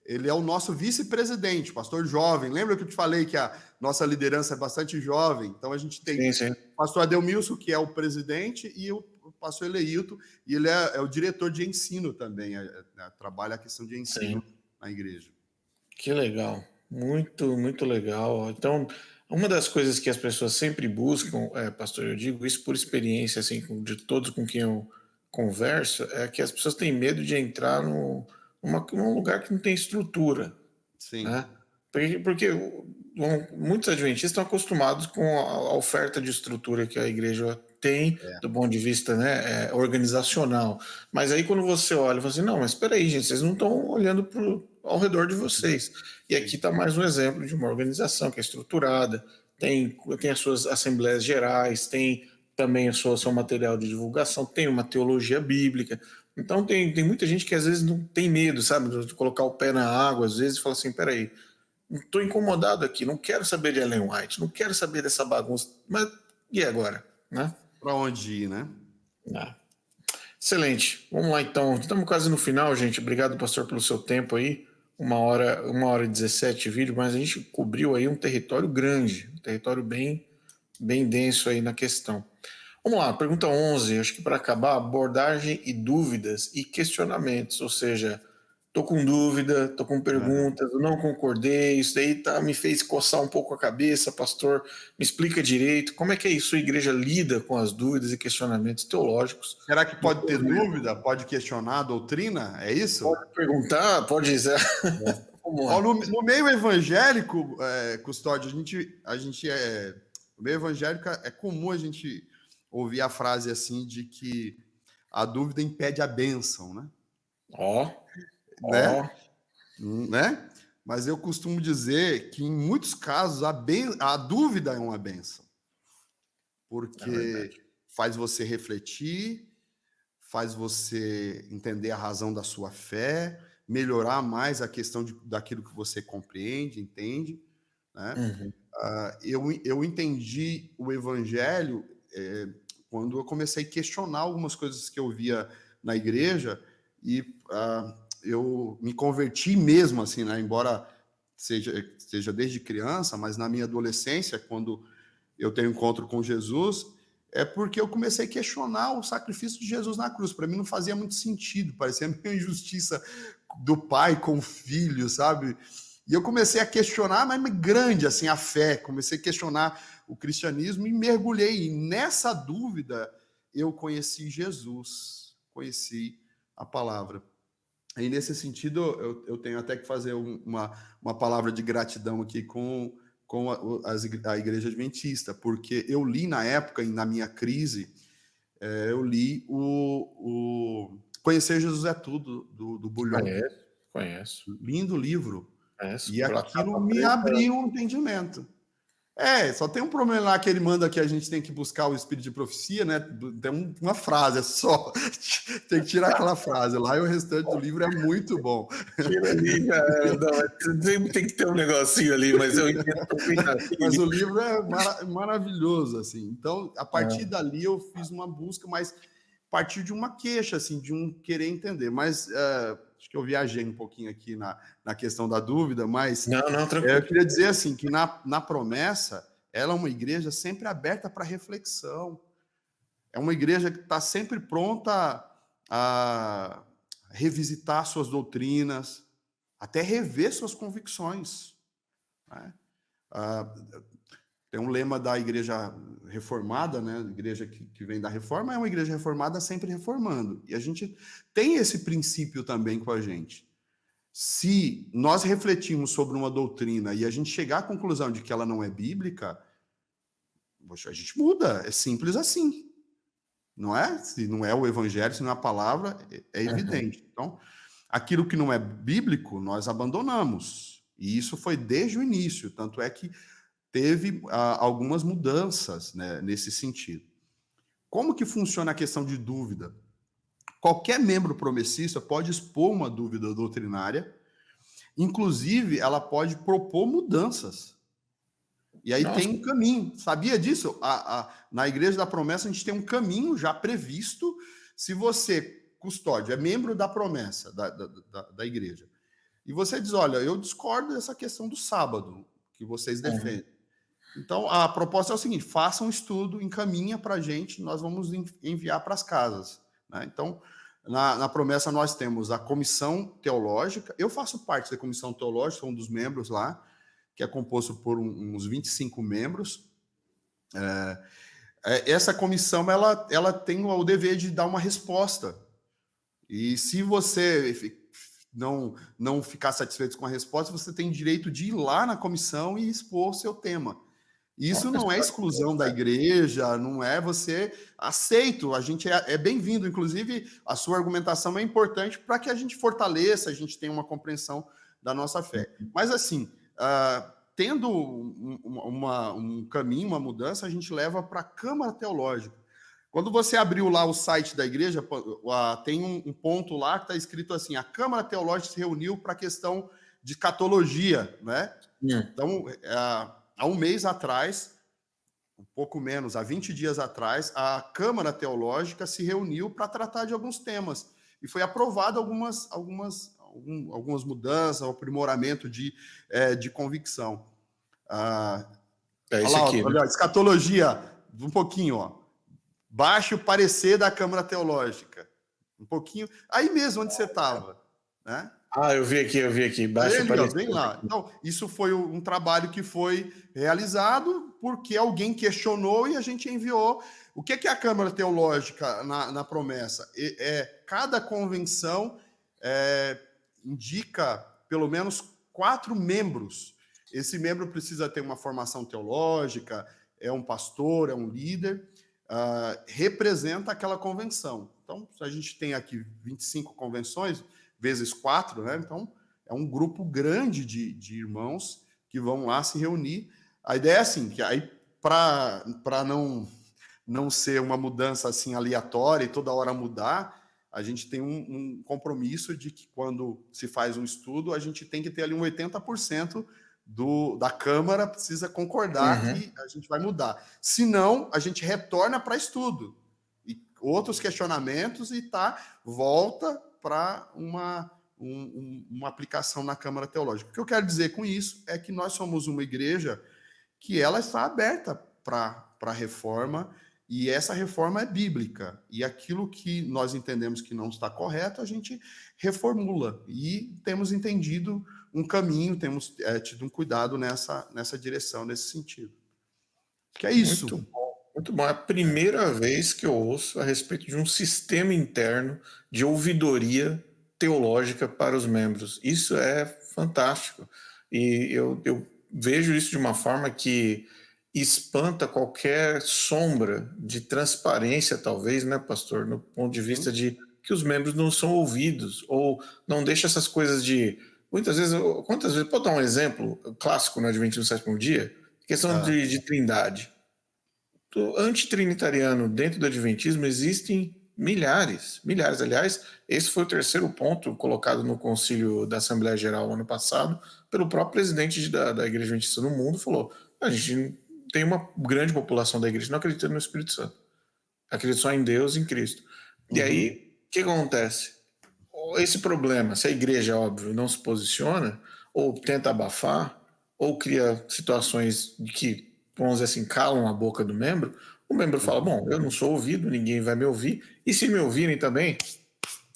Ele é o nosso vice-presidente, pastor jovem. Lembra que eu te falei que a nossa liderança é bastante jovem? Então a gente tem Sim. o pastor Adelmilson, que é o presidente, e o pastor Eleilton, e ele é o diretor de ensino também, trabalha a questão de ensino Sim. na igreja. Que legal, muito, muito legal. Então, uma das coisas que as pessoas sempre buscam, pastor, eu digo isso por experiência, assim, de todos com quem eu converso, é que as pessoas têm medo de entrar num lugar que não tem estrutura, Sim. né? Porque muitos adventistas estão acostumados com a oferta de estrutura que a igreja tem, do ponto de vista, né, organizacional. Mas aí quando você olha, você fala assim, não, mas espera aí, gente, vocês não estão olhando ao redor de vocês. E aqui está mais um exemplo de uma organização que é estruturada, tem as suas assembleias gerais, tem também seu material de divulgação, tem uma teologia bíblica. Então tem muita gente que às vezes não tem medo, sabe, de colocar o pé na água, às vezes fala assim, peraí, estou incomodado aqui, não quero saber de Ellen White, não quero saber dessa bagunça, mas e agora, né? Para onde ir, né? Ah, excelente, vamos lá então, estamos quase no final, gente, obrigado, pastor, pelo seu tempo aí, 1 hora e 17 vídeo, mas a gente cobriu aí um território grande, um território bem denso aí na questão. Vamos lá, pergunta 11, acho que para acabar, abordagem e dúvidas e questionamentos, ou seja, tô com dúvida, tô com perguntas, eu não concordei, isso daí me fez coçar um pouco a cabeça, pastor, me explica direito, como é que a sua igreja lida com as dúvidas e questionamentos teológicos? Será que pode ter dúvida? Pode questionar a doutrina? É isso? Pode perguntar, pode dizer. Vamos lá. No meio evangélico, Custódio, no meio evangélico é comum a gente ouvir a frase assim de que a dúvida impede a bênção, né? Ó, Né? Né? Mas eu costumo dizer que em muitos casos a dúvida é uma bênção, porque faz você refletir, faz você entender a razão da sua fé, melhorar mais a questão daquilo que você compreende, entende, né? Uhum. Eu entendi o evangelho quando eu comecei a questionar algumas coisas que eu via na igreja e eu me converti mesmo, assim, né? Embora seja desde criança, mas na minha adolescência, quando eu tenho encontro com Jesus, é porque eu comecei a questionar o sacrifício de Jesus na cruz. Para mim não fazia muito sentido, parecia meio injustiça do pai com o filho, sabe? E eu comecei a questionar, mas grande assim a fé, comecei a questionar o cristianismo e mergulhei. E nessa dúvida eu conheci Jesus, conheci a palavra. E nesse sentido eu tenho até que fazer uma palavra de gratidão aqui com a Igreja Adventista, porque eu li na época, na minha crise, eu li o Conhecer Jesus é Tudo, do Bulhon. Conheço. Lindo livro. Conheço. E aquilo me abriu um entendimento. Só tem um problema lá que ele manda que a gente tem que buscar o espírito de profecia, né? Tem uma frase, é só. Tem que tirar aquela frase lá e o restante do livro é muito bom. Aquilo ali, cara, não, sempre tem que ter um negocinho ali, mas eu entendo perfeitamente. Mas o livro é maravilhoso, assim. Então, a partir dali eu fiz uma busca, mas a partir de uma queixa, assim, de um querer entender. Mas acho que eu viajei um pouquinho aqui na questão da dúvida, mas Não, tranquilo. eu queria dizer assim que na promessa ela é uma igreja sempre aberta para reflexão. É uma igreja que está sempre pronta a revisitar suas doutrinas, até rever suas convicções, né? Tem um lema da igreja reformada, né? A igreja que vem da reforma é uma igreja reformada sempre reformando. E a gente tem esse princípio também com a gente. Se nós refletirmos sobre uma doutrina e a gente chegar à conclusão de que ela não é bíblica, poxa, a gente muda. É simples assim. Não é? Se não é o evangelho, se não é a palavra, é evidente. Então, aquilo que não é bíblico, nós abandonamos. E isso foi desde o início. Tanto é que teve algumas mudanças, né, nesse sentido. Como que funciona a questão de dúvida? Qualquer membro promessista pode expor uma dúvida doutrinária, inclusive ela pode propor mudanças. E aí tem um caminho. Sabia disso? Na Igreja da Promessa a gente tem um caminho já previsto. Se você, custódio, é membro da promessa da igreja, e você diz, olha, eu discordo dessa questão do sábado que vocês defendem. Então, a proposta é o seguinte, faça um estudo, encaminha para a gente, nós vamos enviar para as casas, né? Então, na promessa nós temos a comissão teológica, eu faço parte da comissão teológica, sou um dos membros lá, que é composto por uns 25 membros. Essa comissão, ela tem o dever de dar uma resposta. E se você não ficar satisfeito com a resposta, você tem direito de ir lá na comissão e expor o seu tema. Isso não é exclusão da igreja, não é você aceito, a gente é bem-vindo, inclusive a sua argumentação é importante para que a gente fortaleça, a gente tenha uma compreensão da nossa fé. Mas assim, tendo um caminho, uma mudança, a gente leva para a Câmara Teológica. Quando você abriu lá o site da igreja, tem um ponto lá que está escrito assim, a Câmara Teológica se reuniu para a questão de catologia, né? Então, há um mês atrás, um pouco menos, há 20 dias atrás, a Câmara Teológica se reuniu para tratar de alguns temas. E foi aprovado algumas mudanças, aprimoramento de convicção. É isso aqui. Olha, escatologia, um pouquinho, ó. Baixe o parecer da Câmara Teológica. Um pouquinho. Aí mesmo onde você estava, né? Eu vi aqui. Baixa o parecer. Vem lá. Então, isso foi um trabalho que foi realizado porque alguém questionou e a gente enviou. O que é a Câmara Teológica na promessa? Cada convenção indica pelo menos 4 membros. Esse membro precisa ter uma formação teológica, é um pastor, é um líder, representa aquela convenção. Então, se a gente tem aqui 25 convenções, vezes 4, né? Então, é um grupo grande de irmãos que vão lá se reunir. A ideia é assim, que aí, para não ser uma mudança assim aleatória e toda hora mudar, a gente tem um compromisso de que quando se faz um estudo, a gente tem que ter ali um 80% da Câmara precisa concordar que a gente vai mudar. Senão, a gente retorna para estudo. E outros questionamentos e volta para uma aplicação na Câmara Teológica. O que eu quero dizer com isso é que nós somos uma igreja que ela está aberta para a reforma, e essa reforma é bíblica. E aquilo que nós entendemos que não está correto, a gente reformula. E temos entendido um caminho, temos tido um cuidado nessa direção, nesse sentido. Que é isso. Muito bom. Muito bom. É a primeira vez que eu ouço a respeito de um sistema interno de ouvidoria teológica para os membros. Isso é fantástico. E eu vejo isso de uma forma que espanta qualquer sombra de transparência, talvez, né, pastor? No ponto de vista de que os membros não são ouvidos, ou não deixa essas coisas de... Quantas vezes, pode dar um exemplo clássico no Adventismo do Sétimo Dia? Questão de trindade. Do antitrinitariano dentro do adventismo existem milhares. Aliás, esse foi o terceiro ponto colocado no concílio da Assembleia Geral ano passado pelo próprio presidente da Igreja Adventista no mundo, falou: a gente tem uma grande população da igreja que não acredita no Espírito Santo, acredita só em Deus, em Cristo. E aí, o que acontece? Esse problema, se a igreja, óbvio, não se posiciona, ou tenta abafar, ou cria situações que, vamos dizer assim, calam a boca do membro, o membro fala: bom, eu não sou ouvido, ninguém vai me ouvir, e se me ouvirem também,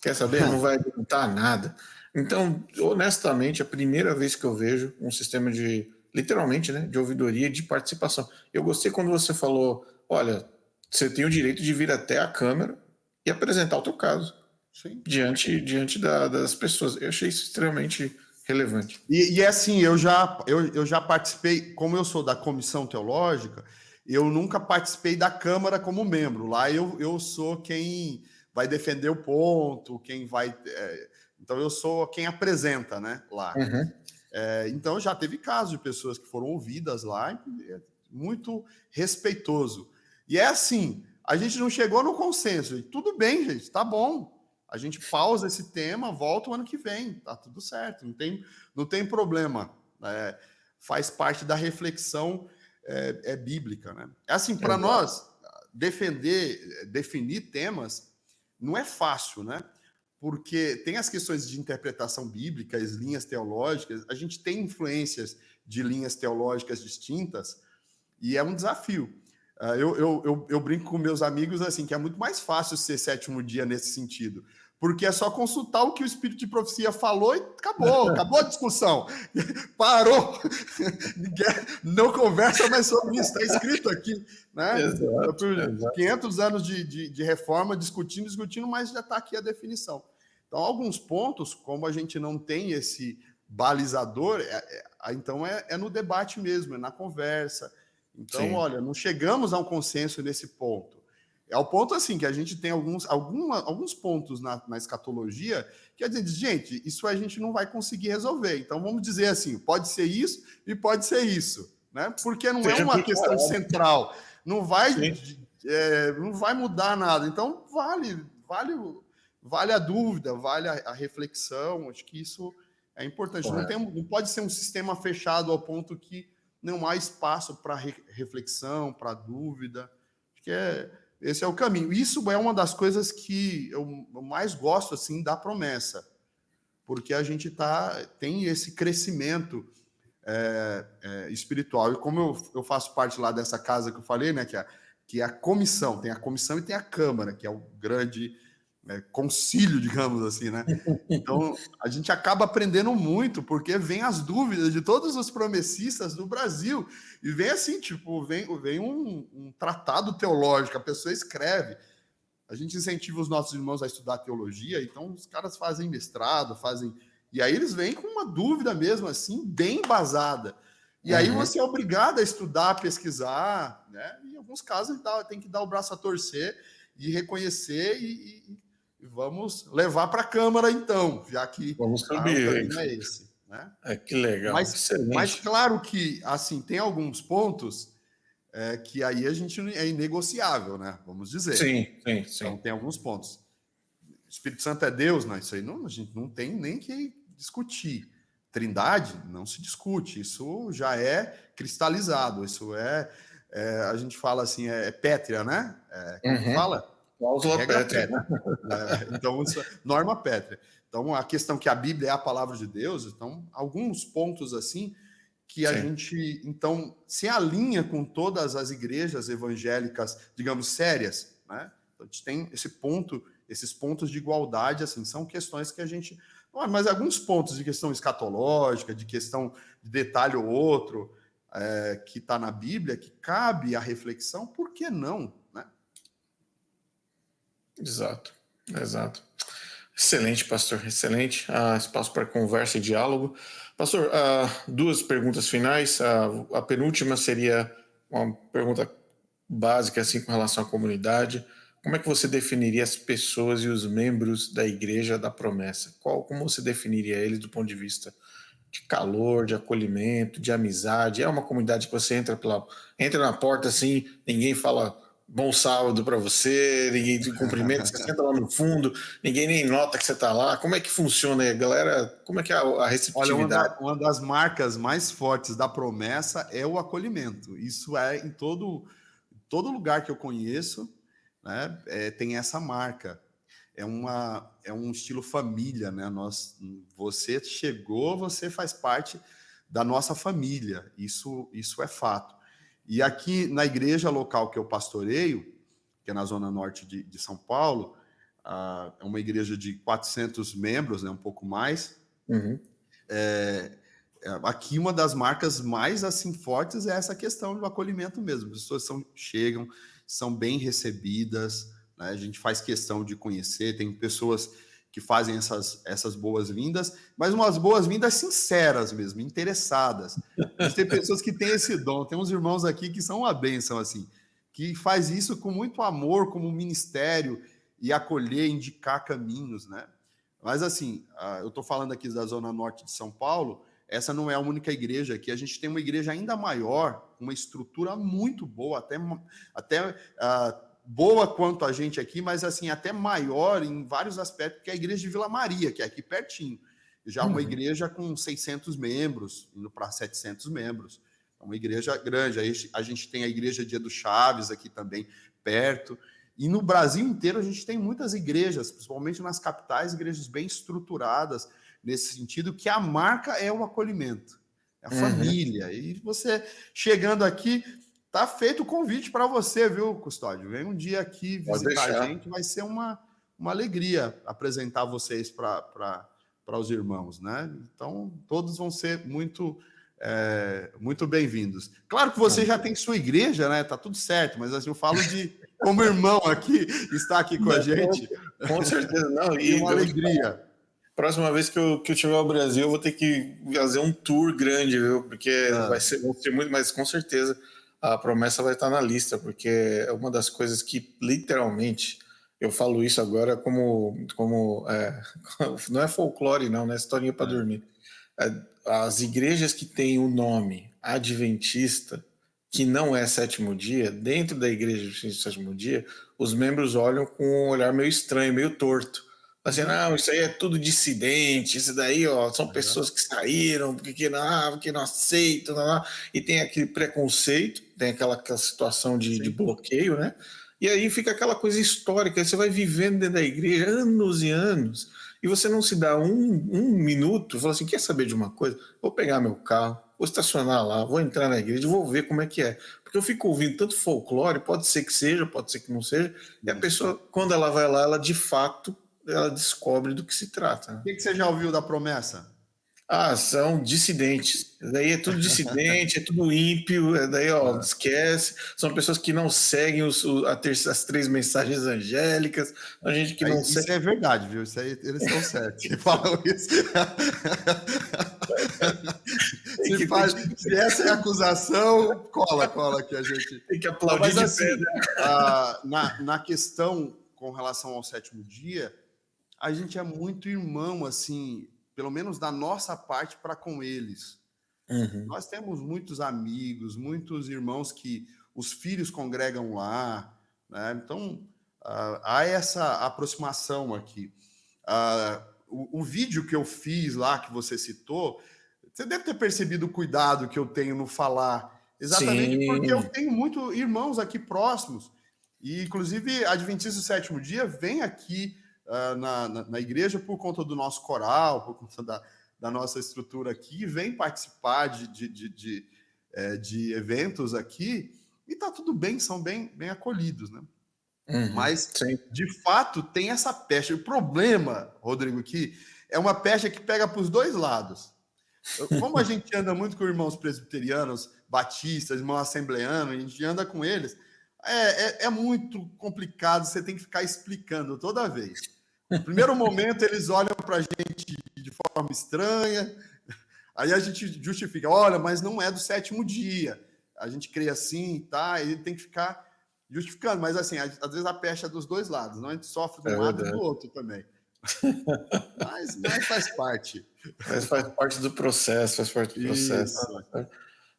quer saber, não vai adiantar nada. Então, honestamente, é a primeira vez que eu vejo um sistema de, literalmente, né, de ouvidoria, de participação. Eu gostei quando você falou: olha, você tem o direito de vir até a Câmara e apresentar o teu caso. Sim. Diante das pessoas. Eu achei isso extremamente relevante. E assim, eu já participei, como eu sou da comissão teológica, eu nunca participei da Câmara como membro. Lá eu sou quem vai defender o ponto, quem vai. Então eu sou quem apresenta, né? Lá. Então já teve casos de pessoas que foram ouvidas lá, muito respeitoso. E é assim, a gente não chegou no consenso. E tudo bem, gente, tá bom. A gente pausa esse tema, volta o ano que vem, tá tudo certo, não tem problema. Faz parte da reflexão bíblica, né? É assim, para nós, definir temas não é fácil, né? Porque tem as questões de interpretação bíblica, as linhas teológicas, a gente tem influências de linhas teológicas distintas, e é um desafio. Eu brinco com meus amigos assim, que é muito mais fácil ser sétimo dia nesse sentido, porque é só consultar o que o Espírito de Profecia falou e acabou a discussão. Parou. Não conversa mais sobre isso, está escrito aqui. Né? Exato. 500 anos de reforma, discutindo, mas já está aqui a definição. Então, alguns pontos, como a gente não tem esse balizador, então é no debate mesmo, é na conversa. Então, sim, olha, não chegamos a um consenso nesse ponto. É o ponto, assim, que a gente tem alguns pontos na escatologia que a gente diz, gente, isso a gente não vai conseguir resolver. Então, vamos dizer assim, pode ser isso e pode ser isso, né? Porque não é uma questão central. Não vai mudar nada. Então, vale a dúvida, vale a reflexão. Acho que isso é importante. Não pode ser um sistema fechado ao ponto que não há espaço para reflexão, para dúvida. Acho que esse é o caminho. Isso é uma das coisas que eu mais gosto assim da promessa, porque a gente tem esse crescimento espiritual. E como eu faço parte lá dessa casa que eu falei, né, que é a comissão, tem a comissão e tem a Câmara, que é o grande concílio, digamos assim, né? Então, a gente acaba aprendendo muito, porque vem as dúvidas de todos os promessistas do Brasil, e vem assim, tipo, vem um tratado teológico, a pessoa escreve. A gente incentiva os nossos irmãos a estudar teologia, então os caras fazem mestrado, e aí eles vêm com uma dúvida mesmo, assim, bem embasada. E aí você é obrigado a estudar, a pesquisar, né? Em alguns casos tem que dar o braço a torcer e reconhecer e vamos levar para a Câmara, então, já que vamos subir. O caminho é esse. Né? Que legal. Mas claro que, assim, tem alguns pontos que aí a gente é inegociável, né? Vamos dizer. Sim. Então, tem alguns pontos. O Espírito Santo é Deus, não, isso aí a gente não tem nem que discutir. Trindade não se discute, isso já é cristalizado, isso a gente fala assim, pétrea, né? Como fala? Cláusula pétrea. Então, norma pétrea. Então, a questão que a Bíblia é a palavra de Deus, então, alguns pontos assim que a gente, então, se alinha com todas as igrejas evangélicas, digamos, sérias, né? Então, a gente tem esses pontos de igualdade, assim, são questões que a gente... Mas alguns pontos de questão escatológica, de questão de detalhe ou outro, que está na Bíblia, que cabe a reflexão, por que não? Né? Exato. Excelente, pastor, excelente. Espaço para conversa e diálogo. Pastor, duas perguntas finais. A penúltima seria uma pergunta básica assim, com relação à comunidade. Como é que você definiria as pessoas e os membros da Igreja da Promessa? Como você definiria eles do ponto de vista de calor, de acolhimento, de amizade. É uma comunidade que você entra na porta assim, ninguém fala bom sábado para você, ninguém te cumprimenta, você senta lá no fundo, ninguém nem nota que você está lá. Como é que funciona aí, galera? Como é que é a Olha, receptividade? uma das marcas mais fortes da promessa é o acolhimento. Isso é em todo lugar que eu conheço, né, tem essa marca. É um estilo família, né? Você chegou, você faz parte da nossa família. Isso é fato. E aqui na igreja local que eu pastoreio, que é na zona norte de São Paulo, é uma igreja de 400 membros, né, um pouco mais. Uhum. Aqui uma das marcas mais assim fortes é essa questão do acolhimento mesmo. As pessoas chegam, são bem recebidas, né? A gente faz questão de conhecer, tem pessoas que fazem essas boas-vindas, mas umas boas-vindas sinceras mesmo, interessadas. A gente tem pessoas que têm esse dom, tem uns irmãos aqui que são uma bênção, assim, que faz isso com muito amor, como ministério, e acolher, indicar caminhos, né? Mas assim, eu estou falando aqui da Zona Norte de São Paulo, essa não é a única igreja aqui, a gente tem uma igreja ainda maior, uma estrutura muito boa, até boa quanto a gente aqui, mas assim, até maior em vários aspectos, que é a igreja de Vila Maria, que é aqui pertinho. Já uma igreja com 600 membros, indo para 700 membros. É uma igreja grande. Aí a gente tem a igreja Dia do Chaves aqui também, perto. E no Brasil inteiro a gente tem muitas igrejas, principalmente nas capitais, igrejas bem estruturadas, nesse sentido, que a marca é o acolhimento, é a família. E você chegando aqui, tá feito o convite para você, viu, Custódio? Vem um dia aqui visitar a gente, vai ser uma alegria apresentar vocês para os irmãos, né? Então, todos vão ser muito bem-vindos. Claro que você já tem sua igreja, né? Tá tudo certo, mas assim, eu falo de como irmão aqui, está aqui com a gente. Com certeza, não. E uma alegria. Próxima vez que eu estiver ao Brasil, eu vou ter que fazer um tour grande, viu? Porque vai ser muito, mas com certeza a promessa vai estar na lista, porque é uma das coisas que literalmente eu falo isso agora não é folclore, não, é historinha para dormir. As igrejas que têm o nome adventista, que não é sétimo dia, dentro da igreja de sétimo dia, os membros olham com um olhar meio estranho, meio torto. Assim, não, isso aí é tudo dissidente, isso daí, ó, são pessoas que saíram, porque não aceitam, e tem aquele preconceito, tem aquela situação de bloqueio, né? E aí fica aquela coisa histórica, você vai vivendo dentro da igreja anos e anos, e você não se dá um minuto, fala assim, quer saber de uma coisa? Vou pegar meu carro, vou estacionar lá, vou entrar na igreja, vou ver como é que é. Porque eu fico ouvindo tanto folclore, pode ser que seja, pode ser que não seja, e a pessoa, quando ela vai lá, ela de fato ela descobre do que se trata. O que você já ouviu da promessa? São dissidentes. Daí é tudo dissidente, é tudo ímpio, daí esquece. São pessoas que não seguem as 3 mensagens angélicas, a gente que não segue. Isso é verdade, viu? Isso aí eles estão certos. Que falam isso. Se essa é a acusação, cola que a gente. Tem que aplaudir. Mas assim, na questão com relação ao sétimo dia, a gente é muito irmão, assim, pelo menos da nossa parte para com eles. Nós temos muitos amigos, muitos irmãos que os filhos congregam lá, né? Então, há essa aproximação aqui. O vídeo que eu fiz lá, que você citou, você deve ter percebido o cuidado que eu tenho no falar, exatamente porque eu tenho muitos irmãos aqui próximos, e inclusive Adventistas do Sétimo Dia vem aqui na igreja por conta do nosso coral, por conta da nossa estrutura aqui, vem participar de eventos aqui, e tá tudo bem, são bem acolhidos, né? Mas, de fato, tem essa pecha. O problema, Rodrigo, que é uma pecha que pega para os dois lados. Como a gente anda muito com irmãos presbiterianos, batistas, irmãos assembleanos, a gente anda com eles, é muito complicado, você tem que ficar explicando toda vez. No primeiro momento, eles olham para a gente de forma estranha, aí a gente justifica, olha, mas não é do sétimo dia, a gente crê assim, tá? E tem que ficar justificando, mas assim, às vezes a pecha é dos dois lados, não? A gente sofre de um lado e do outro também. Mas faz parte. Mas faz parte do processo, faz parte do processo. Isso.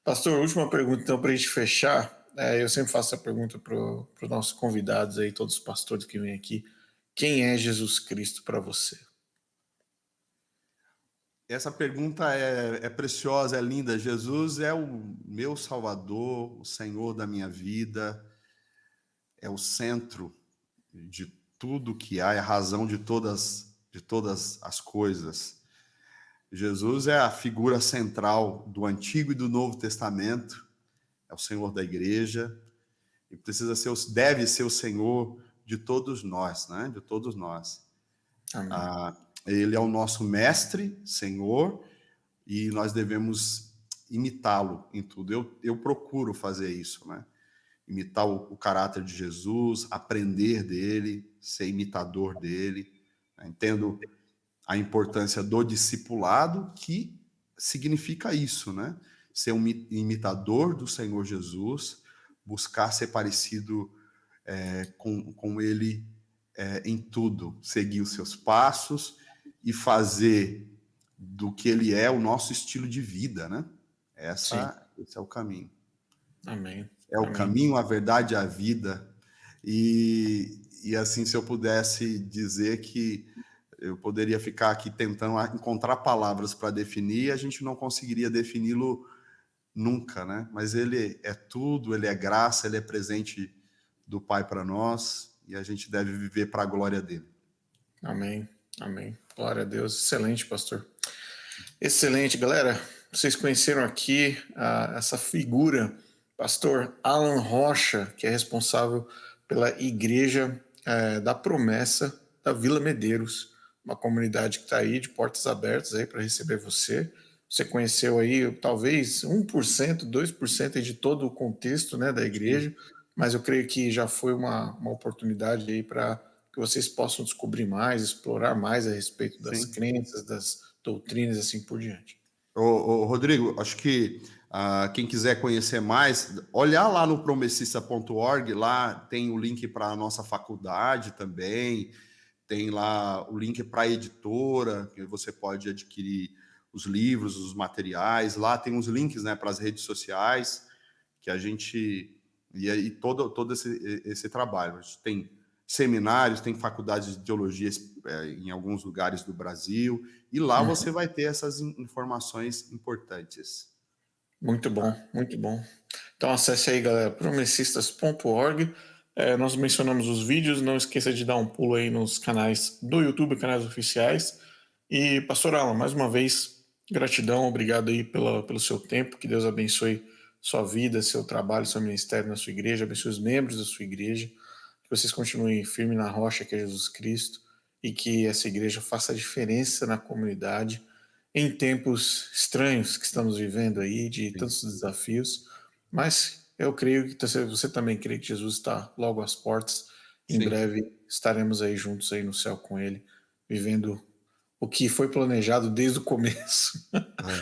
Pastor, última pergunta, então, para a gente fechar. Eu sempre faço a pergunta para os nossos convidados aí, todos os pastores que vêm aqui. Quem é Jesus Cristo para você? Essa pergunta é preciosa, é linda. Jesus é o meu Salvador, o Senhor da minha vida, é o centro de tudo que há, é a razão de todas as coisas. Jesus é a figura central do Antigo e do Novo Testamento, é o Senhor da igreja, e deve ser o Senhor de todos nós, né? De todos nós. Amém. Ele é o nosso mestre, Senhor, e nós devemos imitá-lo em tudo. Eu procuro fazer isso, né? Imitar o caráter de Jesus, aprender dele, ser imitador dele. Né? Entendo a importância do discipulado, que significa isso, né? Ser um imitador do Senhor Jesus, buscar ser parecido com ele em tudo, seguir os seus passos e fazer do que ele é o nosso estilo de vida, né? Sim. Esse é o caminho. Amém. É o Amém. caminho, a verdade e a vida. E assim, se eu pudesse dizer que eu poderia ficar aqui tentando encontrar palavras para definir, a gente não conseguiria defini-lo nunca, né? Mas ele é tudo, ele é graça, ele é presente do Pai para nós e a gente deve viver para a glória dele. Amém. Amém. Glória a Deus. Excelente, pastor. Excelente, galera. Vocês conheceram aqui essa figura, pastor Alan Rocha, que é responsável pela Igreja da Promessa da Vila Medeiros, uma comunidade que está aí de portas abertas aí para receber você. Você conheceu aí talvez 1%, 2% aí de todo o contexto, né, da igreja, mas eu creio que já foi uma oportunidade aí para que vocês possam descobrir mais, explorar mais a respeito das Sim. crenças, das doutrinas e assim por diante. Rodrigo, acho que quem quiser conhecer mais, olhar lá no promessista.org, lá tem o link para a nossa faculdade também, tem lá o link para a editora, que você pode adquirir os livros, os materiais, lá tem os links, né, para as redes sociais, que a gente... E aí todo esse trabalho. A gente tem seminários, tem faculdades de teologia em alguns lugares do Brasil, e lá você vai ter essas informações importantes. Muito bom, muito bom. Então acesse aí, galera, promessistas.org. Nós mencionamos os vídeos, não esqueça de dar um pulo aí nos canais do YouTube, canais oficiais. E, pastor Alan, mais uma vez, gratidão, obrigado aí pelo seu tempo, que Deus abençoe sua vida, seu trabalho, seu ministério na sua igreja, abençoe os membros da sua igreja, que vocês continuem firmes na rocha que é Jesus Cristo e que essa igreja faça a diferença na comunidade em tempos estranhos que estamos vivendo aí, de Sim. tantos desafios, mas eu creio que você também crê que Jesus está logo às portas, em Sim. breve estaremos aí juntos aí no céu com ele, vivendo o que foi planejado desde o começo,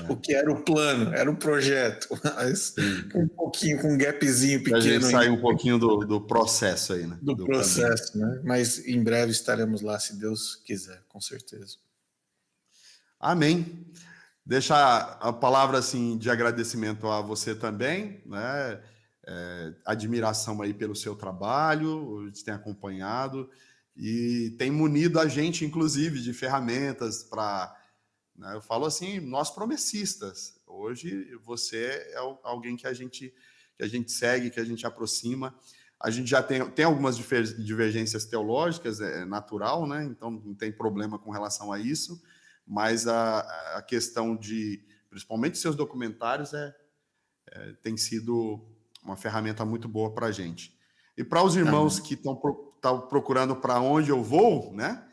o que era o plano, era o projeto, mas Sim. um pouquinho, com um gapzinho A gente pequeno sai ainda um pouquinho do processo aí, né? do Do caminho. processo, né? Mas em breve estaremos lá, se Deus quiser, com certeza. Amém. Deixar a palavra assim de agradecimento a você também, né? Admiração aí pelo seu trabalho, a gente tem acompanhado e tem munido a gente, inclusive, de ferramentas para, né? Eu falo assim, nós promessistas. Hoje você é alguém que a gente segue, que a gente aproxima. A gente já tem algumas divergências teológicas, é natural, né? Então não tem problema com relação a isso. Mas a questão de, principalmente seus documentários, tem sido uma ferramenta muito boa para a gente. E para os irmãos que estão procurando para onde eu vou, né?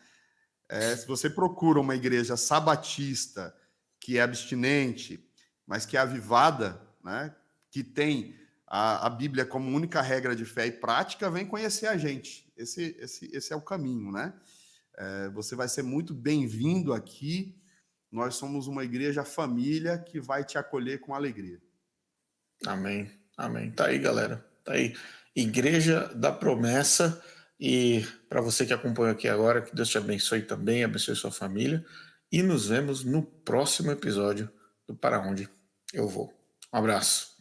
Se você procura uma igreja sabatista, que é abstinente, mas que é avivada, né? Que tem a Bíblia como única regra de fé e prática, vem conhecer a gente. Esse é o caminho, né? Você vai ser muito bem-vindo aqui. Nós somos uma igreja família que vai te acolher com alegria. Amém, amém. Tá aí, galera. Tá aí. Igreja da Promessa. E para você que acompanha aqui agora, que Deus te abençoe também, abençoe sua família. E nos vemos no próximo episódio do Para Onde Eu Vou. Um abraço.